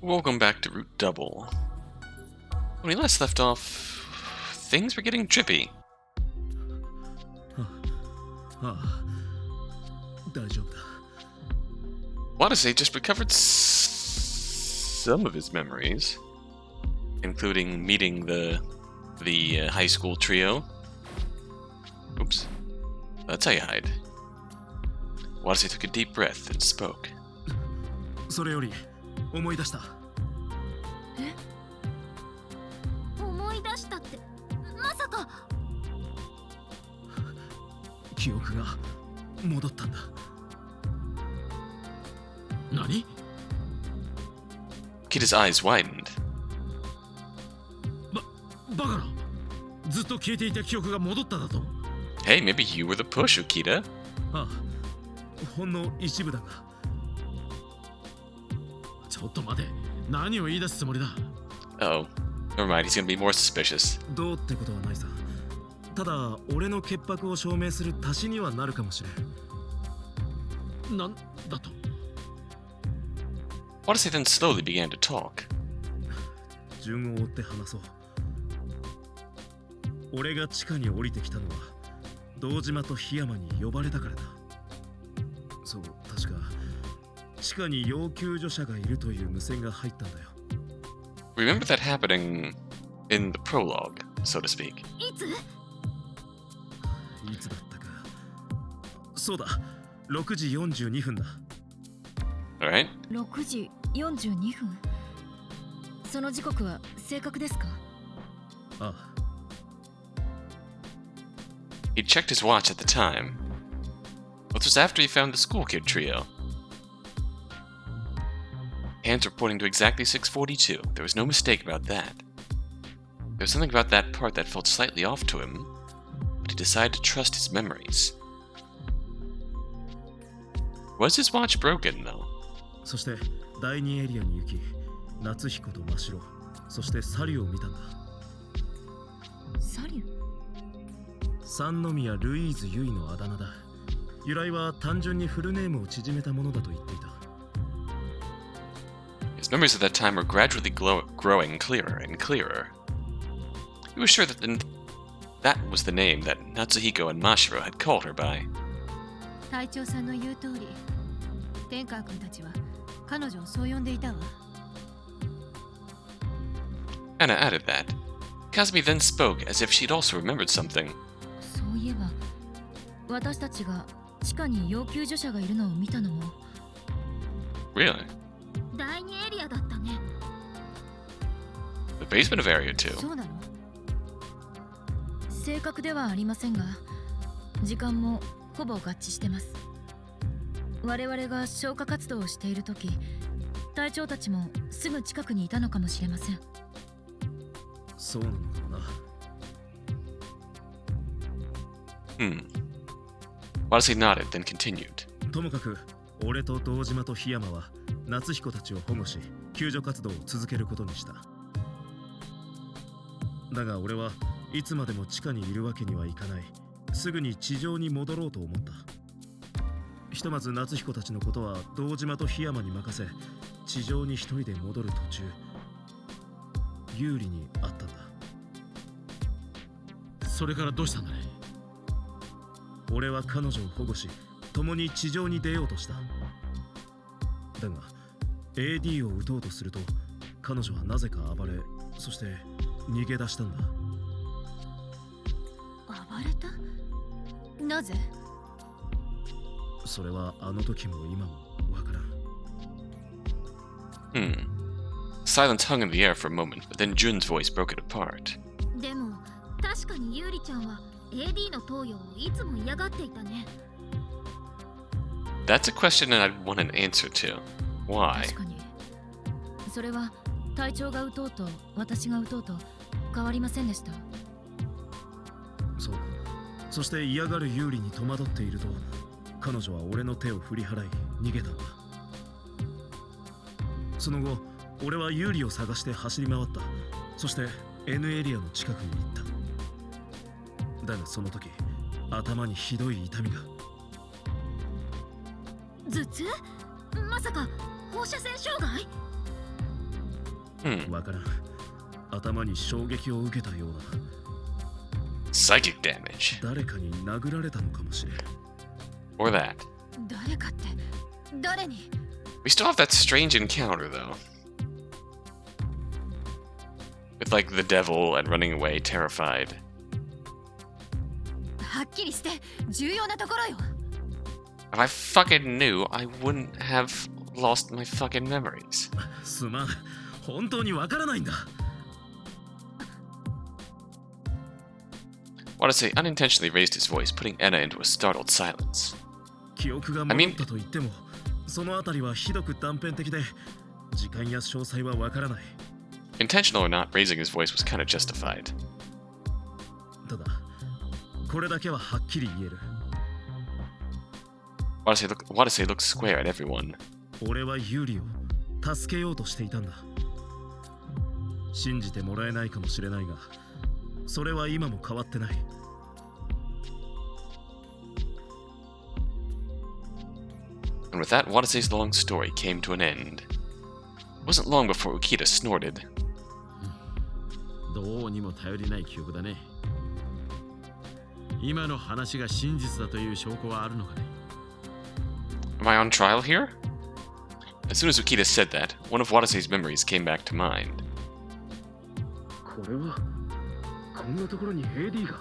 Welcome back to Route Double. When we last left off, things were getting trippy. Watase just recovered some of his memories, including meeting the high school trio. Oops. That's how you hide. Watase took a deep breath and spoke. それより思い出した。え？思い出したって、まさか。記憶が戻ったんだ。何？ Kita's eyes widened. バカな。ずっと消えていた記憶が戻っただと。Hey, maybe you were the push, Ukita. ああ、ほんの一部だが。ちょっと待て。何を言い出すつもりだ。Oh, never mind. He's gonna be more suspicious. どうってことはないさ。ただ、俺の潔白を証明する足しにはなるかもしれん。なんだと。Watase then slowly began to talk. 順を追って話そう。俺が地下に降りてきたのは堂島と檜山に呼ばれたからだ。そう、確か地下に要救助者がいるという無線が入ったんだよ。 Remember that happening in the prologue, so to speak. いつ？いつだったか。そうだ、6時42分だ。Alright? 6時42分。その時刻は正確ですか？ああ。He checked his watch at the time. This was after he found the school kid trio. Hands were pointing to exactly 6:42. There was no mistake about that. There was something about that part that felt slightly off to him, but he decided to trust his memories. Was his watch broken, though? そして第2エリアに行き、夏彦と真白、そしてサリュを見たんだ。サリュ？三宮ルイーズ・ユイのあだ名だ。由来は単純にフルネームを縮めたものだと言っていた。His memories of that time were gradually growing clearer and clearer. He was sure that that was the name that Natsuhiko and Mashiro had called her by. 隊長さんの言う通り、天川君たちは彼女をそう呼んでいたわ。Anna added that. Kazumi then spoke as if she'd also remembered something. そういえば、私たちが地下に要救助者がいるのを見たのも。Really? 第2エリアだったね。The basement of Area 2? そうなの？正確ではありませんが、時間もほぼ合致してます。我々が消火活動をしているとき、隊長たちもすぐ近くにいたのかもしれません。そうなのかもな。Watase nodded, then continued. ともかく、俺と堂島と檜山は夏彦たちを保護し、救助活動を続けることにした。だが俺はいつまでも地下にいるわけにはいかない。すぐに地上に戻ろうと思った。ひとまず夏彦たちのことは堂島と檜山に任せ、地上に一人で戻る途中、有利に会ったんだ。それからどうしたんだね。俺は彼女を保護し、共に地上に出ようとした。だが AD を撃とうとすると、彼女はなぜか暴れ、そして逃げ出したんだ。暴れた？なぜ？それはあの時も今もわからん。Silence hung in the air for a moment, but then Jun's voice broke it apart. でも確かにユーリちゃんは AD の投与をいつも嫌がっていたね。That's a question that I'd want an answer to. Why? 確かに。それは隊長が撃とうと私が撃とうと変わりませんでした。そう。そして嫌がる有利に戸惑っていると、彼女は俺の手を振り払い逃げたんだ。その後、俺は有利を探して走り回った。そして N エリアの近くに行った。だがその時、頭にひどい痛みが。頭痛？まさか放射線障害？わからん。頭に衝撃を受けたような。Psychic damage. 誰かに殴られたのかもしれん。Or that. 誰かって誰に？ We still have that strange encounter, though. With, like, the devil and running away, terrified. はっきりして重要なところよ。 If I fucking knew, I wouldn't have lost my fucking memories. すまん。本当にわからないんだ。Watase unintentionally raised his voice, putting Enna into a startled silence. 記憶が戻ったと言っても、そのあたりはひどく断片的で、時間や詳細はわからない。Intentional or not, raising his voice was kind of justified. ただ、これだけははっきり言える。Watase looked square at everyone. 俺はユーリを助けようとしていたんだ。信じてもらえないかもしれないが、それは今も変わってない。And with that, Watase's long story came to an end. It wasn't long before Ukita snorted. どうにも頼りない記憶だね。今の話が真実だという証拠はあるのかね。Am I on trial here? As soon as Ukita said that, one of Watase's memories came back to mind. これはこんなところに AD が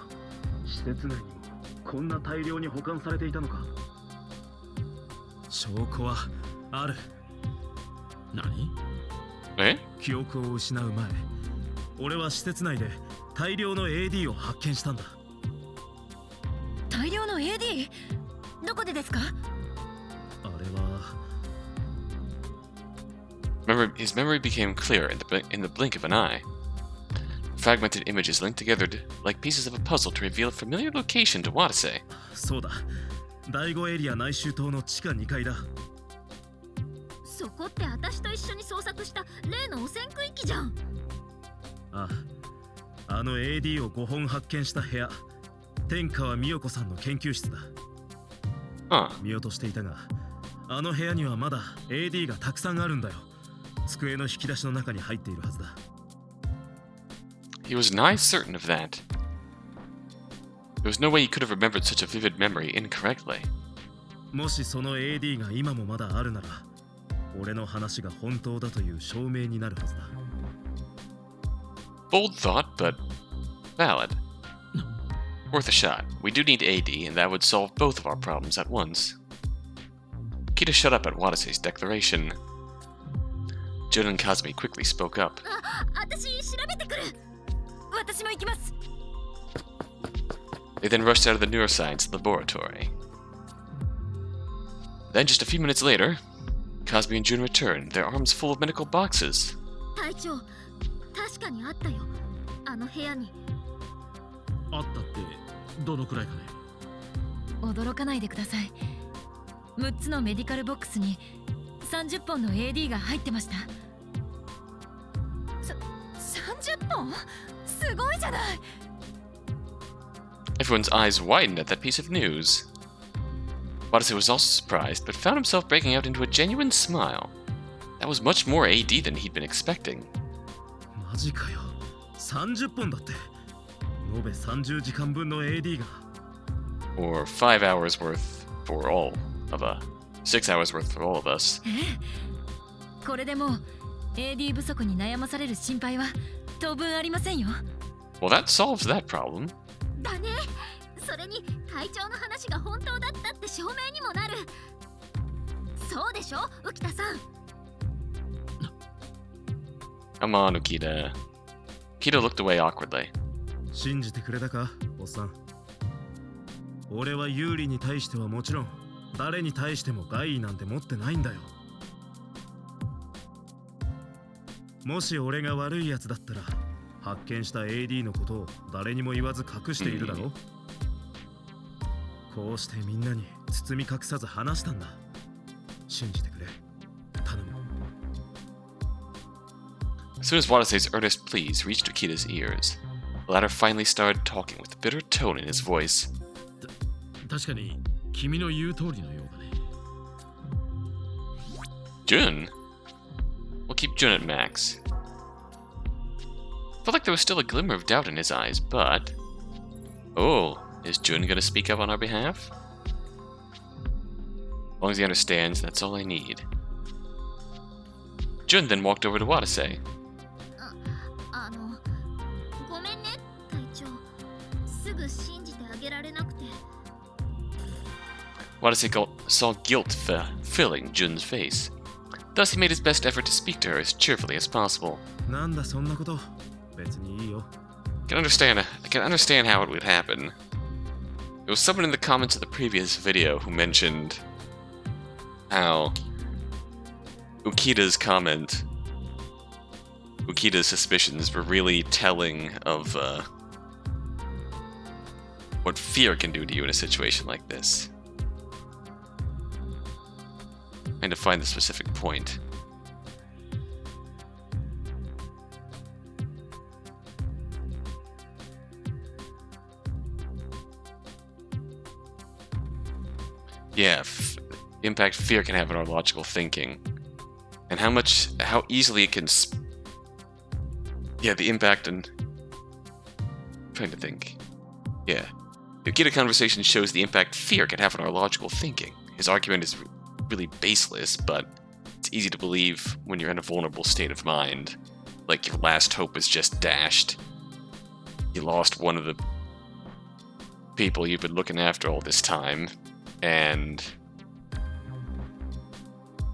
施設内にもこんな大量に保管されていたのか。証拠はある。何？え？記憶を失う前、俺は施設内で大量の AD を発見したんだ。大量の AD？ どこでですか？あれは。His memory became clear in the blink of an eye. Fragmented images linked together like pieces of a puzzle to reveal a familiar location to Watase. そうだ。第5エリア内周島の地下2階だ。そこって私と一緒に捜索した例の汚染区域じゃん。ああ、あの AD を5本発見した部屋、天川美代子さんの研究室だ。見落としていたが、あの部屋にはまだ AD がたくさんあるんだよ。机の引き出しの中に入っているはずだ。He was nigh certain of that. There was no way he could have remembered such a vivid memory incorrectly. もしその AD が今もまだあるなら、俺の話が本当だという証明になるはずだ。Bold thought, but valid. Worth a shot. We do need AD, and that would solve both of our problems at once. Kita shut up at Watase's declaration. Jun and Kazumi quickly spoke up. 私調べてくる。私も行きます。They then rushed out of the neuroscience laboratory. Then, just a few minutes later, Kazumi and Jun returned, their arms full of medical boxes. 隊長、確かにあったよ。あの部屋に。あったってどのくらいかね。驚かないでください。6つのメディカルボックスに30本の AD が入ってました。30本？すごいじゃない。Everyone's eyes widened at that piece of news. Watase was also surprised, but found himself breaking out into a genuine smile. That was much more AD than he'd been expecting. マジかよ。30本だって。延べ30時間分の AD が。Or 5 hours worth for all of us. 6 hours worth for all of us. これでもう AD 不足に悩まされる心配は当分ありませんよ。Well, that solves that problem. だね。それに隊長の話が本当だったって証明にもなる。そうでしょ、浮田さん。Come on, Ukita. Ukita looked away awkwardly. 信じてくれたか、おっさん。俺は有利に対してはもちろん、誰に対しても害意なんて持ってないんだよ。もし俺が悪いやつだったら、発見した AD のことを誰にも言わず隠しているだろ。こうしてみんなに包み隠さず話したんだ。信じてくれ。頼む。As soon as Watase's earnest pleas reached Ukita's ears, the latter finally started talking with a bitter tone in his voice. 確かに君の言う通りのようだね。Jun? We'll keep Jun at max. Felt like there was still a glimmer of doubt in his eyes, but... Oh, is Jun gonna speak up on our behalf? As long as he understands, that's all I need. Jun then walked over to Watase. ごめんね、隊長。すぐ信じてあげられなくて。Watase saw guilt filling Jun's face. Thus, he made his best effort to speak to her as cheerfully as possible. なんだそんなこと。別にいいよ。I can understand how it would happen. There was someone in the comments of the previous video who mentioned how Ukida's suspicions were really telling of what fear can do to you in a situation like this. Trying to find the specific point. Yeah, the impact fear can have on our logical thinking. And how easily it can... Yeah, the impact and... I'm trying to think. Yeah. The Ukita conversation shows the impact fear can have on our logical thinking. His argument is really baseless, but it's easy to believe when you're in a vulnerable state of mind. Like your last hope is just dashed. You lost one of the people you've been looking after all this time, and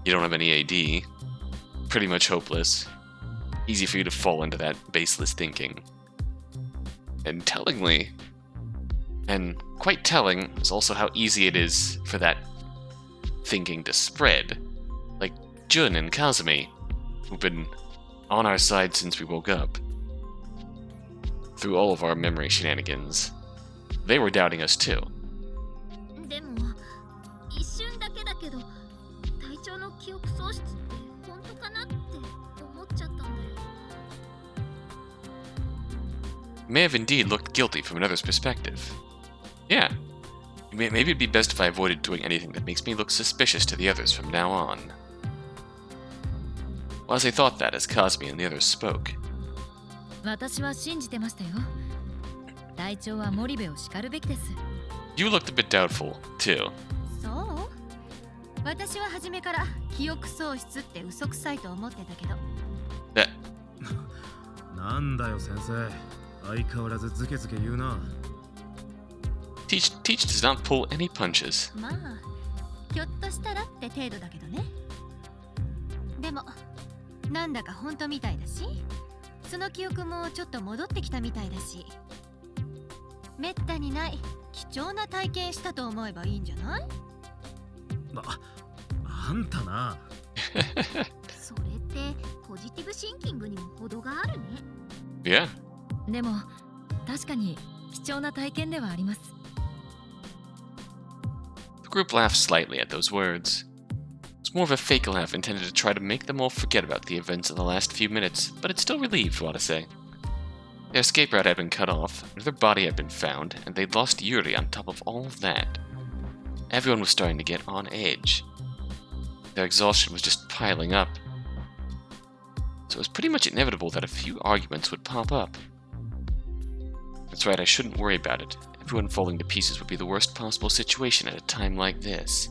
you don't have any AD. Pretty much hopeless. Easy for you to fall into that baseless thinking. And tellingly, and quite telling, is also how easy it is for that thinking to spread. Like Jun and Kazumi, who've been on our side since we woke up. Through all of our memory shenanigans. They were doubting us too. でも、一瞬だけだけど、隊長の記憶喪失って本当かなって思っちゃったんだよ。May have indeed looked guilty from another's perspective. Yeah. Maybe it'd be best if I avoided doing anything that makes me look suspicious to the others from now on. Wase thought that as Kazumi and the others spoke. 私は信じてましたよ。隊長は森部を叱るべきです。You looked a bit doubtful, too. そう？私は初めから記憶喪失って嘘くさいと思ってたけど。That... なんだよ先生。相変わらずズケズケ言うな。Teach does not pull any punches. まあ、ひょっとしたらって程度だけどね。でも、なんだか本当みたいだし、その記憶もちょっと戻ってきたみたいだし、めったにない貴重な体験したと思えばいいんじゃない？あんたな。それってポジティブシンキングにも程があるね。Yeah. でも確かに貴重な体験ではあります。The group laughed slightly at those words. It's more of a fake laugh intended to try to make them all forget about the events of the last few minutes, but it still relieved Watase. Their escape route had been cut off, another body had been found, and they'd lost Yuri on top of all of that. Everyone was starting to get on edge. Their exhaustion was just piling up. So it was pretty much inevitable that a few arguments would pop up. That's right, I shouldn't worry about it. Everyone falling to pieces would be the worst possible situation at a time like this.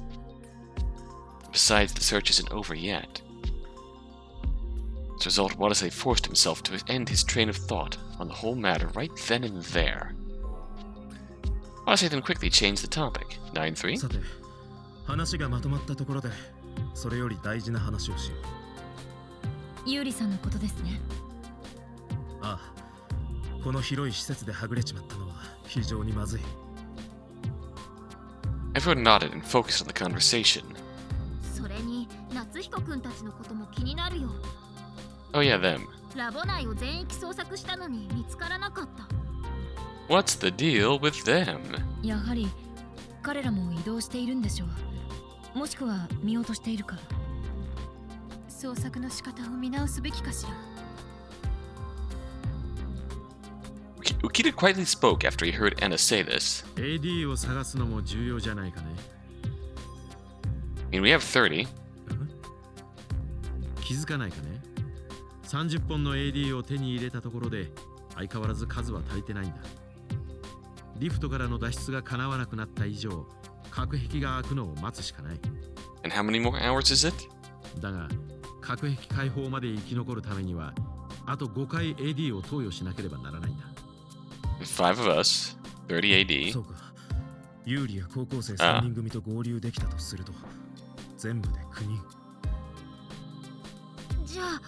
Besides, the search isn't over yet. As a result, Watase forced himself to end his train of thought on the whole matter right then and there. Watase then quickly changed the topic. 9-3? さて、話がまとまったところで、それより大事な話をしよう。ユーリさんのことですね。ああ、この広い施設ではぐれちまったのは非常にまずい。Everyone nodded and focused on the conversation. それに、夏彦くんたちのことも気になるよ。Oh yeah, them. ラボ内を全域捜索したのに見つからなかった。What's the deal with them? やはり彼らも移動しているんでしょう。もしくは見落としているか。捜索の仕方を見直すべきかしら。Ukita quietly spoke after he heard Anna say this. AD を探すのも重要じゃないかね。I mean, we have 30. 気づかないかね。30本の AD を手に入れたところで相変わらず数は足りてないんだ。リフトからの脱出が叶わなくなった以上、隔壁が開くのを待つしかない。And how many more hours is it? だが、隔壁解放まで生き残るためには、あと5回 AD を投与しなければならないんだ。5 of us, 30 AD. そうか。ユーリや高校生3人組と合流できたとすると、全部で9人。じゃあ、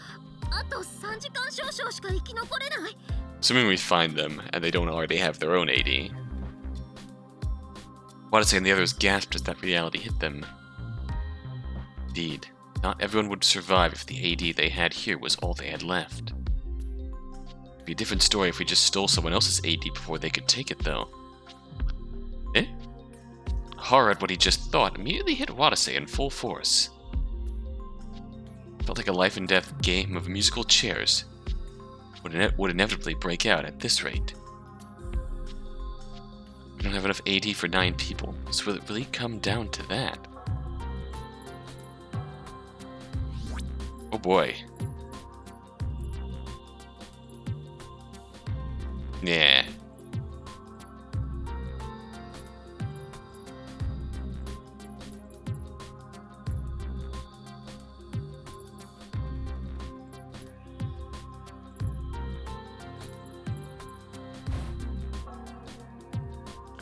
あと3時間少々しか生き残れない。Assuming we find them and they don't already have their own AD. Watase and the others gasped as that reality hit them. Indeed, not everyone would survive if the AD they had here was all they had left. It'd be a different story if we just stole someone else's AD before they could take it, though. Eh? Horror at what he just thought immediately hit Watase in full force. It felt like a life and death game of musical chairs. Would inevitably break out at this rate. We don't have enough AD for 9 people, so will it really come down to that? Oh boy. Yeah.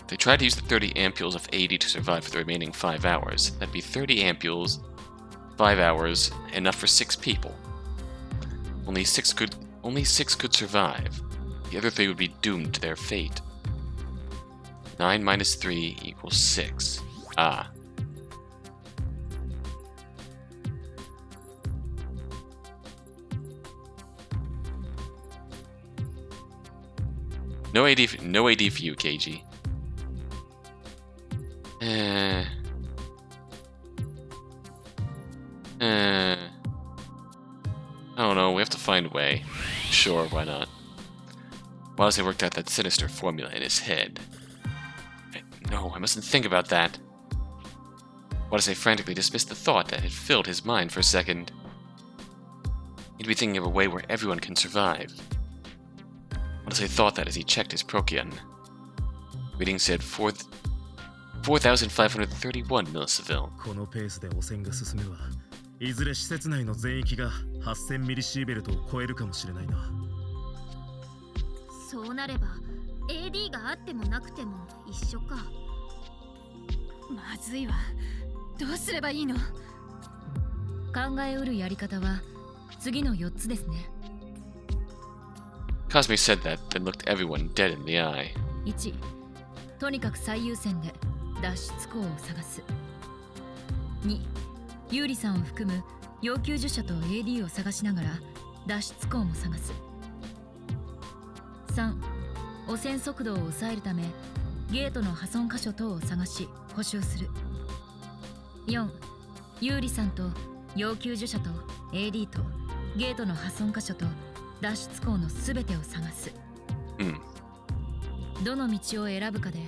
They tried to use the 30 ampules of AD to survive for the remaining 5 hours. That'd be 30 ampules, 5 hours, enough for 6 people. Only six could survive. The other 3 would be doomed to their fate. 9 minus 3 equals 6. Ah. No AD for you, KG. I don't know, we have to find a way. Sure, why not? Watase worked out that sinister formula in his head. No, I mustn't think about that. Watase frantically dismissed the thought that had filled his mind for a second. He'd be thinking of a way where everyone can survive. Watase thought that as he checked his Procyon. Reading said 4,531 millisivil. このペースで汚染が進めば、いずれ施設内の全域が8000ミリシーベルトを超えるかもしれないな。そうなれば AD があってもなくても一緒か。まずいわ。どうすればいいの？考えうるやり方は次の4つですね。Cosme said that, then looked everyone dead in the eye. 1. とにかく最優先で脱出口を探す。2. ユーリさんを含む要救助者と AD を探しながら脱出口も探す。3. 汚染速度を抑えるためゲートの破損箇所等を探し補修する。4. ユーリさんと要救助者と AD とゲートの破損箇所と脱出口のすべてを探す。どの道を選ぶかで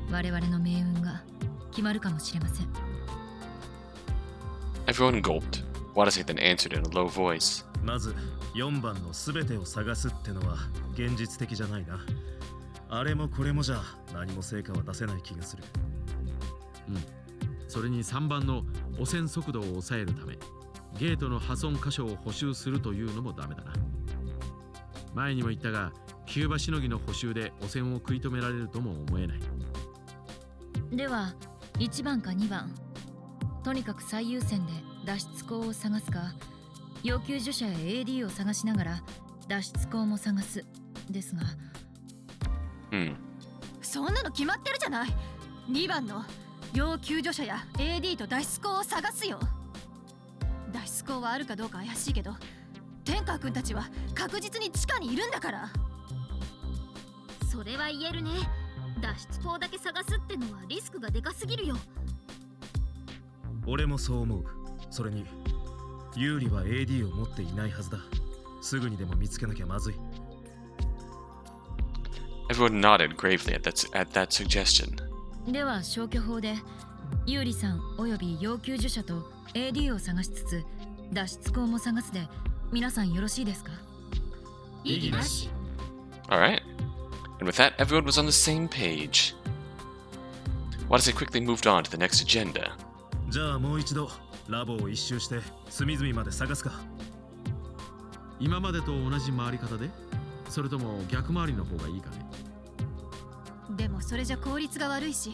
我々の命運が決まるかもしれません。Everyone gulped. Watase then answered in a low voice. まず4番のすべてを探すってのは現実的じゃないな。あれもこれもじゃ何も成果は出せない気がする。それに3番の汚染速度を抑えるためゲートの破損箇所を補修するというのもダメだな。前にも言ったがキューバしのぎの補修で汚染を食い止められるとも思えない。では1番か2番、とにかく最優先で脱出口を探すか要救助者や AD を探しながら脱出口も探すですが、そんなの決まってるじゃない。2番の要救助者や AD と脱出口を探すよ。脱出口はあるかどうか怪しいけど天川くんたちは確実に地下にいるんだから。それは言えるね。脱出口だけ探すってのはリスクがでかすぎるよ。俺もそう思う。それにユーリは AD を持っていないはずだ。すぐにでも見つけなきゃまずい。Everyone nodded gravely at that suggestion. では消去法でユーリさんおよび要救助者と AD を探しつつ脱出口も探すで皆さんよろしいですか？異議なし。Alright. And with that, everyone was on the same page. Watase quickly moved on to the next agenda. じゃあもう一度ラボを一周して隅々まで探すか。今までと同じ回り方で、それとも逆回りの方がいいかね。でもそれじゃ効率が悪いし、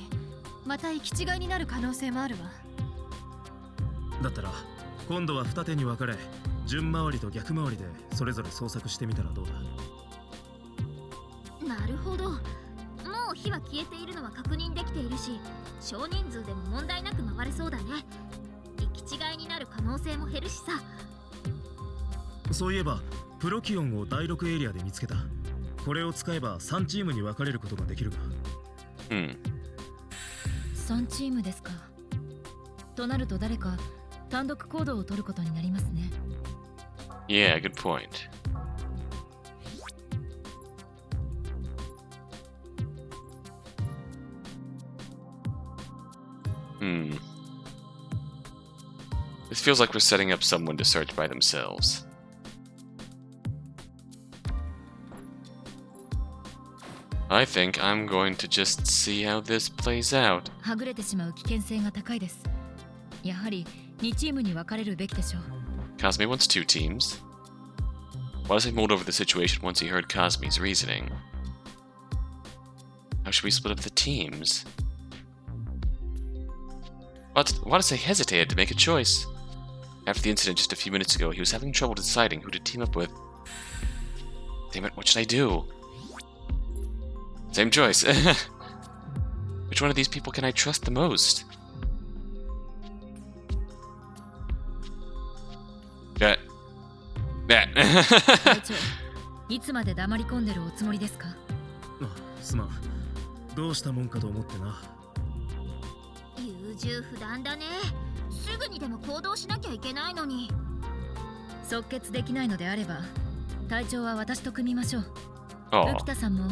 また行き違いになる可能性もあるわ。だったら今度は二手に分かれ順回りと逆回りでそれぞれ捜索してみたらどうだ。なるほど。もう火は消えているのは確認できているし、少人数でも問題なく回れそうだね。行き違いになる可能性も減るしさ。そういえばプロキオンを第6エリアで見つけた。これを使えば3チームに分かれることができるが。Hmm. 3チームですか。となると誰か単独行動を取ることになりますね。Yeah, good point. This feels like we're setting up someone to search by themselves. I think I'm going to just see how this plays out. はぐれてしまう危険性が高いです。やはり2チームに分かれるべきでしょう。Kazumi wants 2 teams. Watase mulled over the situation once he heard Kazumi's reasoning. How should we split up the teams? Watase hesitated to make a choice. After the incident just a few minutes ago, he was having trouble deciding who to team up with. Damn it, what should I do? Same choice. Which one of these people can I trust the most? Yeah. 隊長、いつまで黙り込んでるおつもりですか。すまん。どうしたもんかと思ってな。優柔不断だね。すぐにでも行動しなきゃいけないのに。即決できないのであれば、隊長は私と組みましょう。浮田さんも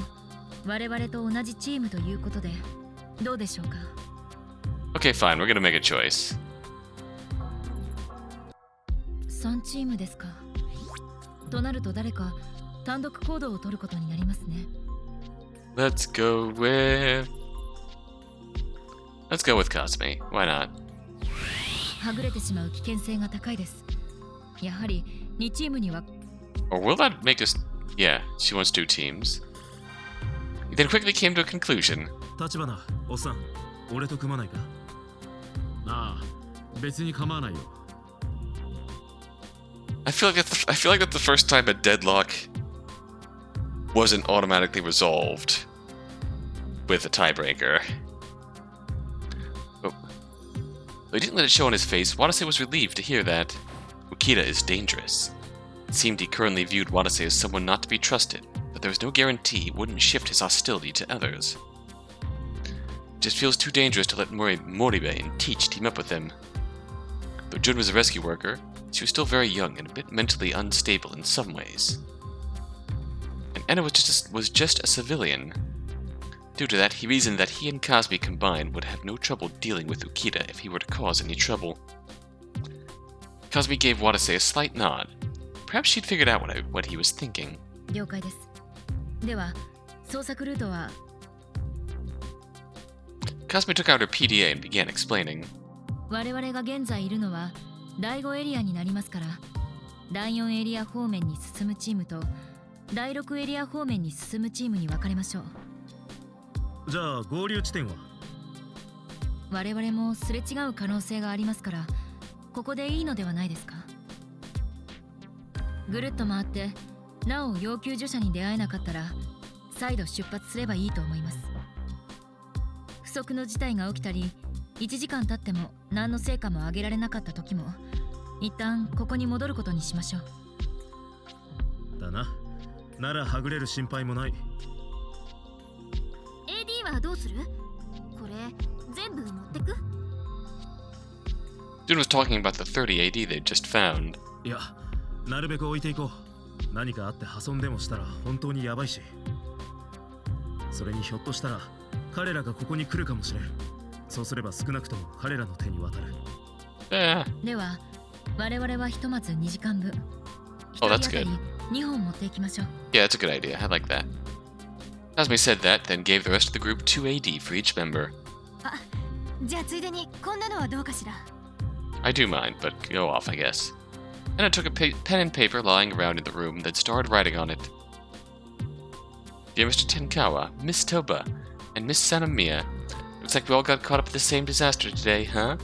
我々と同じチームということで、どうでしょうか。Okay, fine. We're gonna make a choice. 3チームですか。となると誰か単独行動を取ることになりますね。Let's go with Kazumi. Why not? はぐれてしまう危険性が高いです。やはり2チームには。Or will that make us... Yeah, she wants 2 teams. He then quickly came to a conclusion. 立花、おっさん、俺と組まないか。ああ、別に構わないよ。I feel like that's the first time a deadlock wasn't automatically resolved with a tiebreaker. Oh. Though he didn't let it show on his face, Watase was relieved to hear that Ukita is dangerous. It seemed he currently viewed Watase as someone not to be trusted, but there was no guarantee he wouldn't shift his hostility to others. It just feels too dangerous to let Moribe and Teach team up with him. Though Jun was a rescue worker, she was still very young and a bit mentally unstable in some ways. And Enna was just a civilian. Due to that, he reasoned that he and Kazumi combined would have no trouble dealing with Ukita if he were to cause any trouble. Kazumi gave Watase a slight nod. Perhaps she'd figured out what he was thinking. 了解です。では、捜索ルートは。Kazumi took out her PDA and began explaining. 我々が現在いるのは第5エリアになりますから、第4エリア方面に進むチームと第6エリア方面に進むチームに分かれましょう。じゃあ合流地点は？我々もすれ違う可能性がありますから、ここでいいのではないですか。ぐるっと回ってなお要救助者に出会えなかったら再度出発すればいいと思います。不測の事態が起きたり1時間経っても何の成果も上げられなかった時も一旦ここに戻ることにしましょう。だな。ならはぐれる心配もない。 AD はどうする？これ全部持ってく？ Jun was talking about the 30 AD they'd just found. いや、なるべく置いていこう。何かあって破損でもしたら本当にヤバいし。それにひょっとしたら彼らがここに来るかもしれん。そうすれば少なくとも彼らの手に渡る。では我々はひとまず2時間分。 Oh, that's good. 2本持っていきましょう。Yeah, that's a good idea. I like that. Kasumi said that, then gave the rest of the group 2 AD for each member. じゃあついでにこんなのはどうかしら。 I do mind, but go off, I guess. Anna took a pen and paper lying around in the room, then started writing on it. Dear Mr. Tenkawa, Miss Toba, and Miss Sanamiya, looks like we all got caught up in the same disaster today, huh?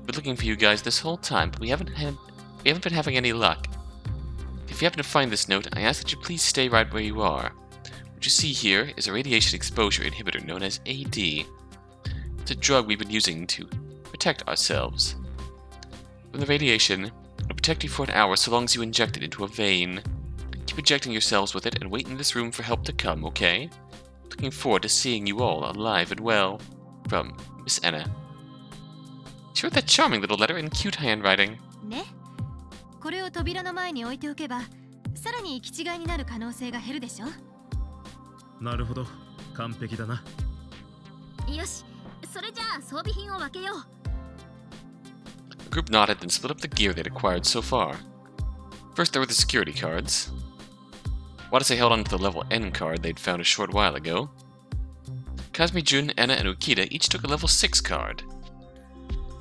Been looking for you guys this whole time, but we haven't been having any luck. If you happen to find this note, I ask that you please stay right where you are. What you see here is a radiation exposure inhibitor known as AD. It's a drug we've been using to protect ourselves. From the radiation, it'll protect you for an hour so long as you inject it into a vein. Keep injecting yourselves with it and wait in this room for help to come, okay? Looking forward to seeing you all alive and well. From Miss Anna. She wrote that charming little letter in cute handwriting. ね。これを扉の前に置いておけば、さらに行き違いになる可能性が減るでしょ。なるほど、完璧だな。よし、それじゃあ装備品を分けよう。 The group nodded and split up the gear they'd acquired so far. First, there were the security cards. Watase held onto the level N card they'd found a short while ago. Kazumi, Jun, Anna, and Ukita each took a level 6 card.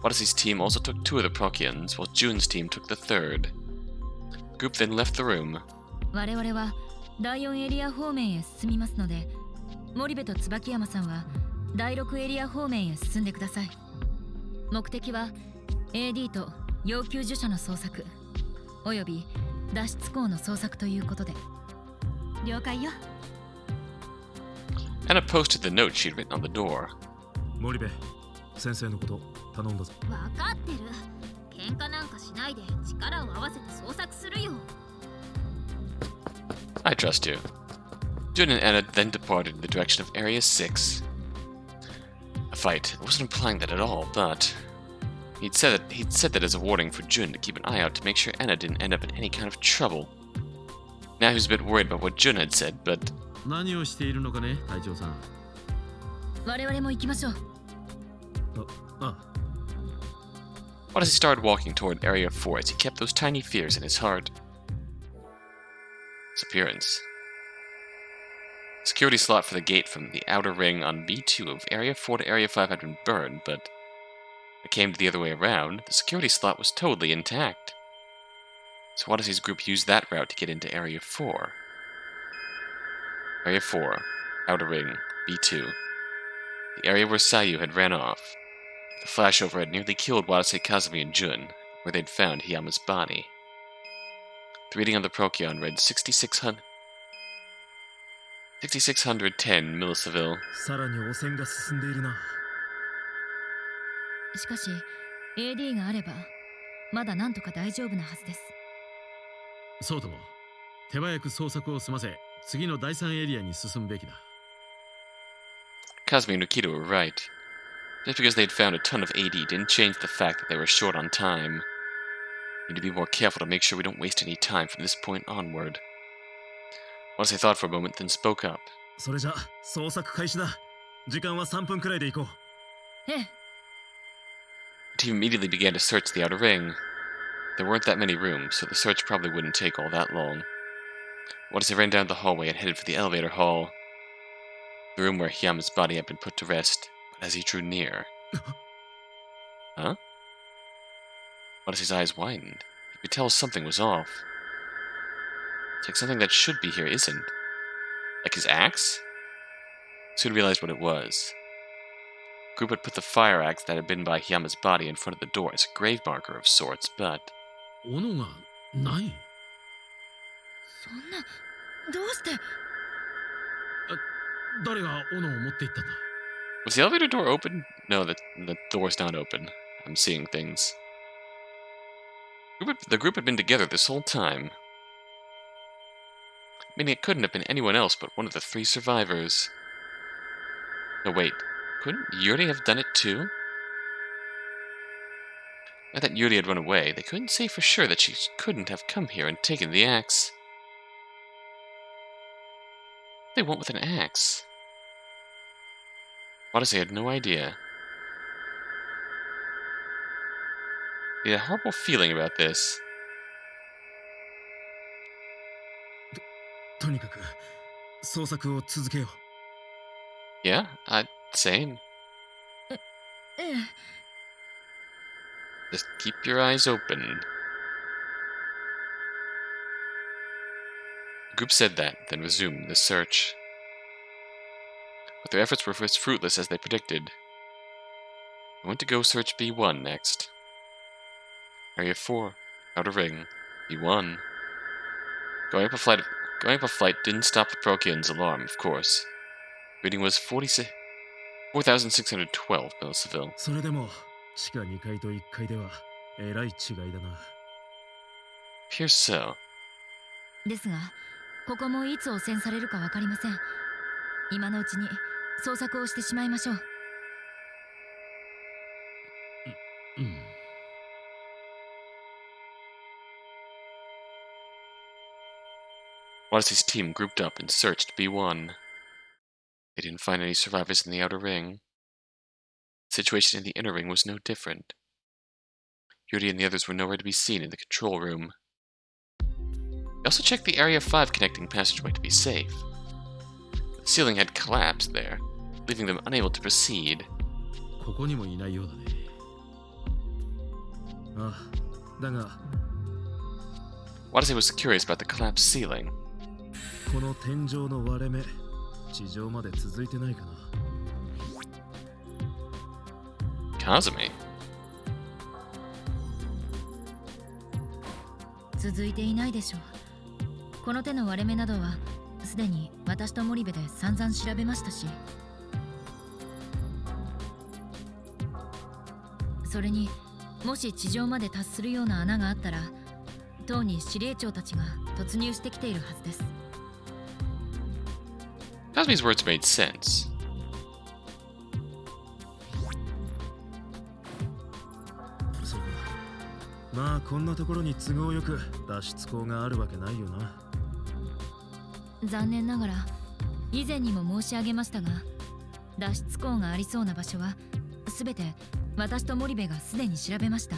Watase's team also took 2 of the Prokians, while Jun's team took the 3rd. The group then left the room. 我々は第4エリア方面へ進みますので、森部と椿山さんは第6エリア方面へ進んでください。目的は AD と要救助者の捜索、および脱出口の捜索ということで。了解よ。 Anna posted the note she'd written on the door. 森部、先生のこと頼んだぞ。分かってる。喧嘩なんかしないで力を合わせて捜索するよ。I trust you. Jun and Anna then departed in the direction of Area 6. A fight. I wasn't implying that at all, but he'd said that as a warning for Jun to keep an eye out to make sure Anna didn't end up in any kind of trouble. Now he was a bit worried about what Jun had said, but 何をしているのかね、隊長さん。我々も行きましょう。あ、Watase started walking toward Area 4 as he kept those tiny fears in his heart. His appearance. Security slot for the gate from the outer ring on B2 of Area 4 to Area 5 had been burned, but when it came to the other way around, the security slot was totally intact. So Watase's group used that route to get into Area 4. Area 4, outer ring, B2. The area where Sayu had ran off. The flashover had nearly killed Watase Kasumi and Jun, where they'd found Hiyama's body. The reading on the Procyon read 6610 millisivil. さらに汚染が進んでいるな。しかし AD があればまだなんとか大丈夫なはずです。そうとも。手早く捜索を済ませ、次の第3エリアに進むべきだ。Kasumi and Ukita were right. Just because they'd found a ton of AD didn't change the fact that they were short on time. We need to be more careful to make sure we don't waste any time from this point onward. Watase thought for a moment, then spoke up. それじゃ捜索開始だ。時間は3分くらいで行こう。ええ。The team immediately began to search the outer ring. There weren't that many rooms, so the search probably wouldn't take all that long. Watase ran down the hallway and headed for the elevator hall. The room where Hiyama's body had been put to rest, but as he drew near... Huh? Watase's eyes widened. He could tell something was off. It's like something that should be here isn't. Like his axe? Soon realized what it was. The group had put the fire axe that had been by Hiyama's body in front of the door as a grave marker of sorts, but... 斧がない。そんな、どうして？誰が斧を持っていったんだ。Was the elevator door open? No, the door's not open. I'm seeing things. The group had been together this whole time. Meaning it couldn't have been anyone else but one of the 3 survivors. No, wait. Couldn't Yuri have done it too? Now that Yuri had run away, they couldn't say for sure that she couldn't have come here and taken the axe. They went with an axe. Watase had no idea. He had a horrible feeling about this. とにかく捜索を続けよ Yeah, same. ええ Just keep your eyes open. The group said that, then resumed the search. But their efforts were as fruitless as they predicted. I went to go search B1 next. Area 4, Outer Ring, B1. Going up a flight didn't stop the Prokian's alarm, of course. Reading was 4,612 millisivil. それでも地下2階と1階ではえらい違いだな。 Appears so. ですがここもいつ汚染されるか分かりません。今のうちに捜索をしてしまいましょう。Watase's team grouped up and searched B1. They didn't find any survivors in the outer ring. The situation in the inner ring was no different. Yuri and the others were nowhere to be seen in the control room. They also checked the Area 5 connecting passageway to be safe. The ceiling had collapsed there, leaving them unable to proceed. ここにもいないようだね。ああ、だが Watase was curious about the collapsed ceiling. この天井の割れ目、地上まで続いてないかな。 Kazumi? 続いていないでしょう。この手の割れ目などはすでに私と森部で散々調べましたし、それにもし地上まで達するような穴があったら塔に司令長たちが突入してきているはずです。 Kazumi's words made sense. そうか。まあこんなところに都合よく脱出口があるわけないよな。残念ながら以前にも申し上げましたが、脱出口がありそうな場所はすべて私と森部がすでに調べました。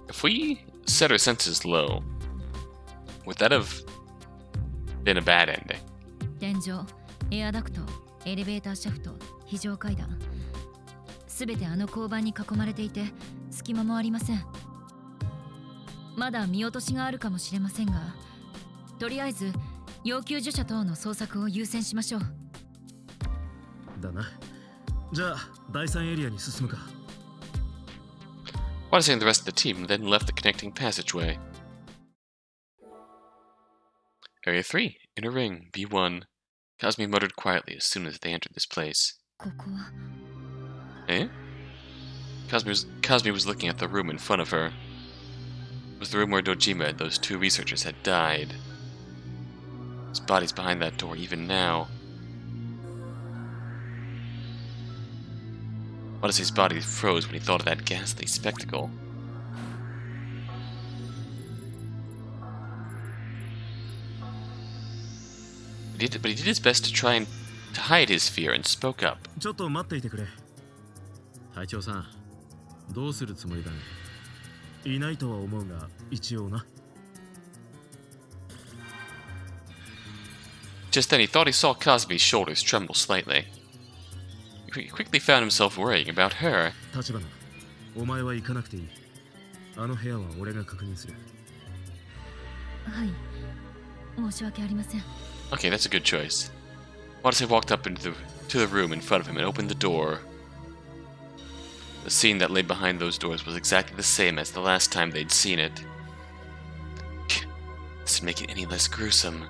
If we set our senses low, would that have been a bad ending? 天井、エアダクト、エレベーターシャフト、非常階段、すべてあの交番に囲まれていて隙間もありません。まだ見落としがあるかもしれませんが、とりあえず要救助者等の捜索を優先しましょう。だな。じゃあ第3エリアに進むか。 Watase and the rest of the team then left the connecting passageway. Area 3, Inner Ring, B1. Kazumi muttered quietly as soon as they entered this place. ここは Eh? Kazumi was looking at the room in front of her. It was the room where Dojima and those two researchers had died. His body's behind that door even now. Watase's body froze when he thought of that ghastly spectacle. But he did his best to try and to hide his fear and spoke up. ちょっと待っていてくれ。隊長さん、どうするつもりだね。いないとは思うが一応な。 Just then he thought he saw Kazumi's shoulders tremble slightly. He quickly found himself worrying about her. 立花、お前は行かなくていい。あの部屋は俺が確認する。はい、申し訳ありません。 Okay, that's a good choice. Watase walked up to the room in front of him and opened the door. The scene that lay behind those doors was exactly the same as the last time they'd seen it. This didn't make it any less gruesome.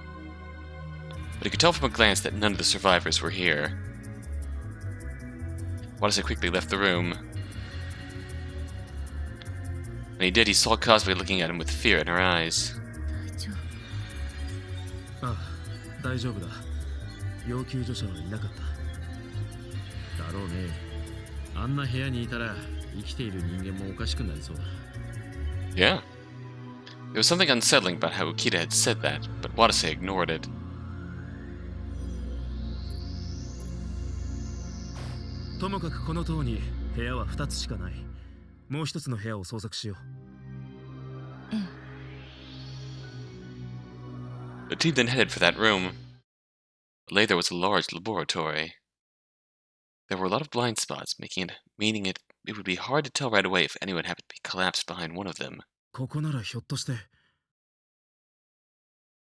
But he could tell from a glance that none of the survivors were here. Watase quickly left the room. When he did, he saw Kazumi looking at him with fear in her eyes. 隊長、ああ、大丈夫だ。要救助者はいなかった。だろうね。あんな部屋にいたら生きている人間もおかしくなりそうだ。Yeah. There was something unsettling about how Ukita had said that, but Watase ignored it. ともかくこの塔に部屋は2つしかない。もう一つの部屋を捜索しよう。ええ。 The team then headed for that room. But later was a large laboratory. There were a lot of blind spots, meaning it would be hard to tell right away if anyone happened to be collapsed behind one of them. ここならひょっとして。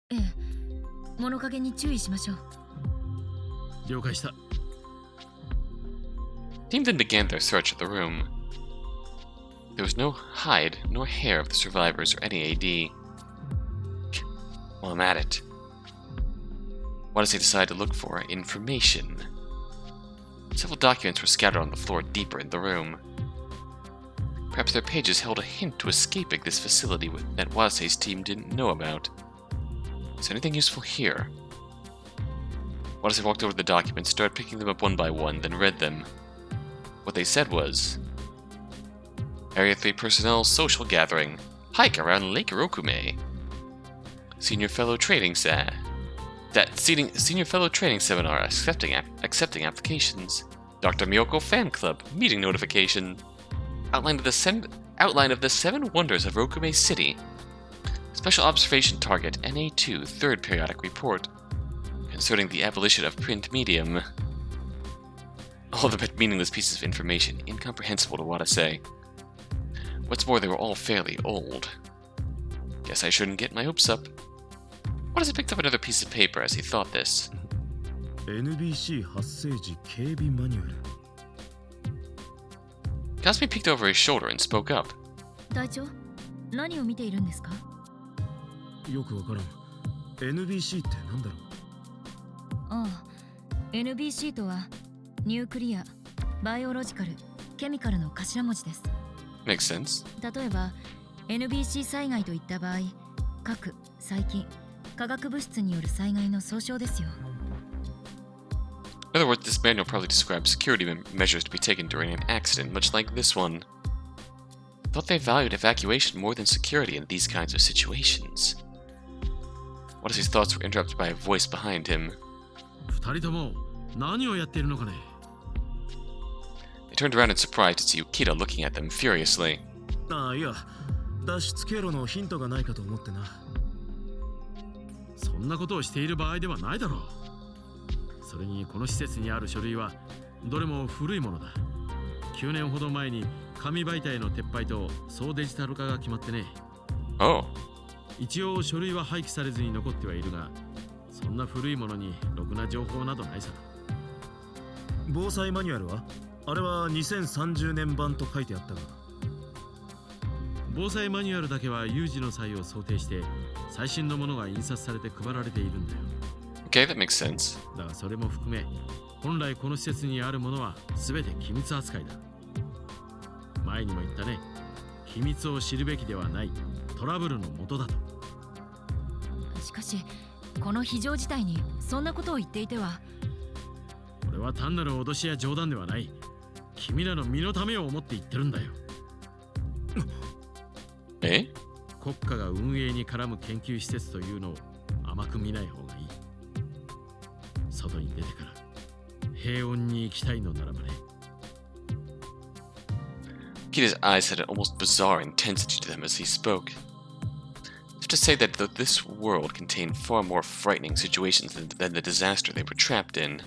ええ、物陰に注意しましょう。了解した。The team then began their search of the room. There was no hide nor hair of the survivors or any AD. While I'm at it, Watase decided to look for information. Several documents were scattered on the floor deeper in the room. Perhaps their pages held a hint to escaping this facility that Watase's team didn't know about. Is there anything useful here? Watase walked over to the documents, started picking them up one by one, then read them. What they said was, Area 3 personnel social gathering. Hike around Lake Rokume. Senior fellow training seminar accepting applications. Dr. Miyoko fan club meeting notification. Outline of the 7 wonders of Rokume City. Special observation target NA2 third periodic report concerning the abolition of print medium. All the bit meaningless pieces of information, incomprehensible to Watase. What's more, they were all fairly old. Guess I shouldn't get my hopes up. Watase picked up another piece of paper as he thought this. NBC 発生時警備マニュアル。Kasumi peeked over his shoulder and spoke up. 隊長、何を見ているんですか？よくわからん。NBC ってなんだろう。ああ、NBC とはニュークリア、バイオロジカル、ケミカルの頭文字です。Makes sense. 例えば NBC 災害といった場合、核、細菌、化学物質による災害の総称ですよ。In other words, this manual probably describes security measures to be taken during an accident, much like this one. Thought they valued evacuation more than security in these kinds of situations. Watase's thoughts were interrupted by a voice behind him. 二人とも何をやっているのかね。 They turned around in surprise to see Ukita looking at them furiously. ああ、いや、脱出経路のヒントがないかと思ってな。そんなことをしている場合ではないだろう。それにこの施設にある書類はどれも古いものだ。9年ほど前に紙媒体の撤廃と総デジタル化が決まってね。Oh. 一応書類は廃棄されずに残ってはいるが、そんな古いものにろくな情報などないさ。防災マニュアルはあれは2030年版と書いてあったが。防災マニュアルだけは有事の際を想定して最新のものが印刷されて配られているんだよ。Okay, that makes sense. だがそれも含め、本来この施設にあるものは全て機密扱いだ。前にも言ったね。秘密を知るべきではない。トラブルの元だと。しかし、この非常事態にそんなことを言っていては。これは単なる脅しや冗談ではない。君らの身のためを思って言ってるんだよ。Eh? 国家が運営に絡む研究施設というのを甘く見ない方がいい。外に出てから平穏に生きたいのならばね。Ukita's eyes had an almost bizarre intensity to them as he spoke. As if to say that this world contained far more frightening situations than the disaster they were trapped in.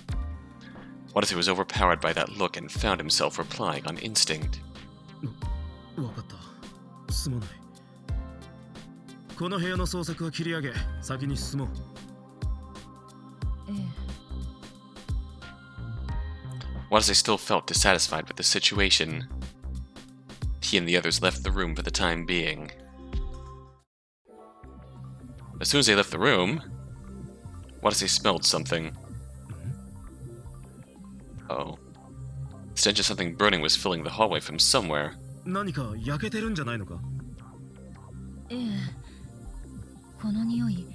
Watase was overpowered by that look and found himself replying on instinct. わかった。すまない。この部屋の捜索は切り上げ、先に進もう。ええ。Watase still felt dissatisfied with the situation. He and the others left the room for the time being. As soon as they left the room, Watase smelled something. Oh. The stench of something burning was filling the hallway from somewhere. 何か焼けてるんじゃないのか。ええ。この匂い、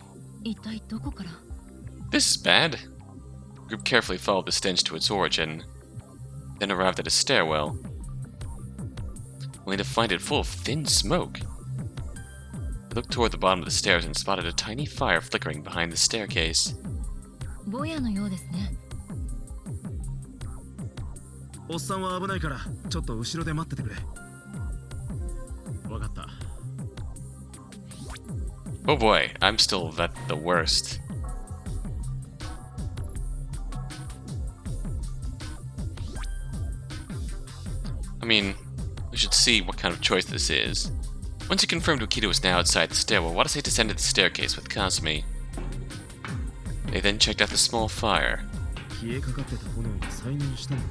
一体どこから？ This is bad. The group carefully followed the stench to its origin, then arrived at a stairwell, only to find it full of thin smoke. They looked toward the bottom of the stairs and spotted a tiny fire flickering behind the staircase. ぼやのようですね。おっさんは危ないから、ちょっと後ろで待っててくれ。わかった。Oh boy, I'm still at the worst. mean, we should see what kind of choice this is. Once he confirmed Ukita was now outside the stairwell, Watase descended the staircase with Kazumi. They then checked out the small fire. 消えかかってた炎が再燃したの。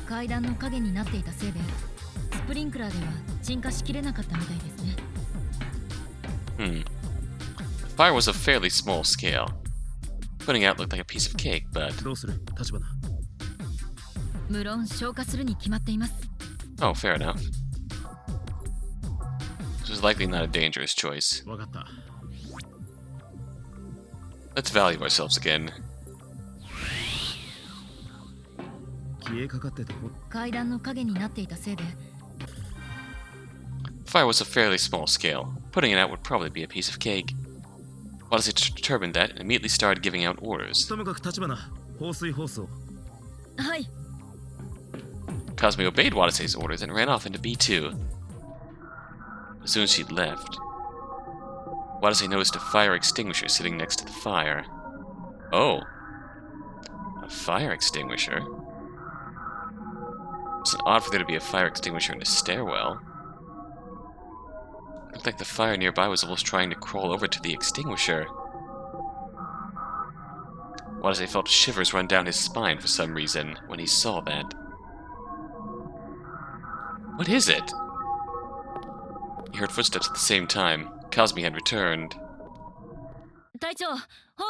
階段の影になっていたせいでスプリンクラーでは鎮火しきれなかったみたいですね。The fire was a fairly small scale. Putting out looked like a piece of cake, but... どうする立花。無論消火するに決まっています。Oh, fair enough. This was likely not a dangerous choice. わかった。Let's value ourselves again. 消えかかってた炎。階段の影になっていたせいで Fire was a fairly small scale. Putting it out would probably be a piece of cake. Watase determined that and immediately started giving out orders. ともかく立花、放水ホースを。はい。 Kazumi obeyed Watase's orders and ran off into B2. As soon as she'd left, Watase noticed a fire extinguisher sitting next to the fire. Oh. A fire extinguisher? It's odd for there to be a fire extinguisher in a stairwell. Looked like the fire nearby was almost trying to crawl over to the extinguisher. Watase felt shivers run down his spine for some reason when he saw that. What is it? He heard footsteps at the same time. Kazumi had returned. 隊長、ホ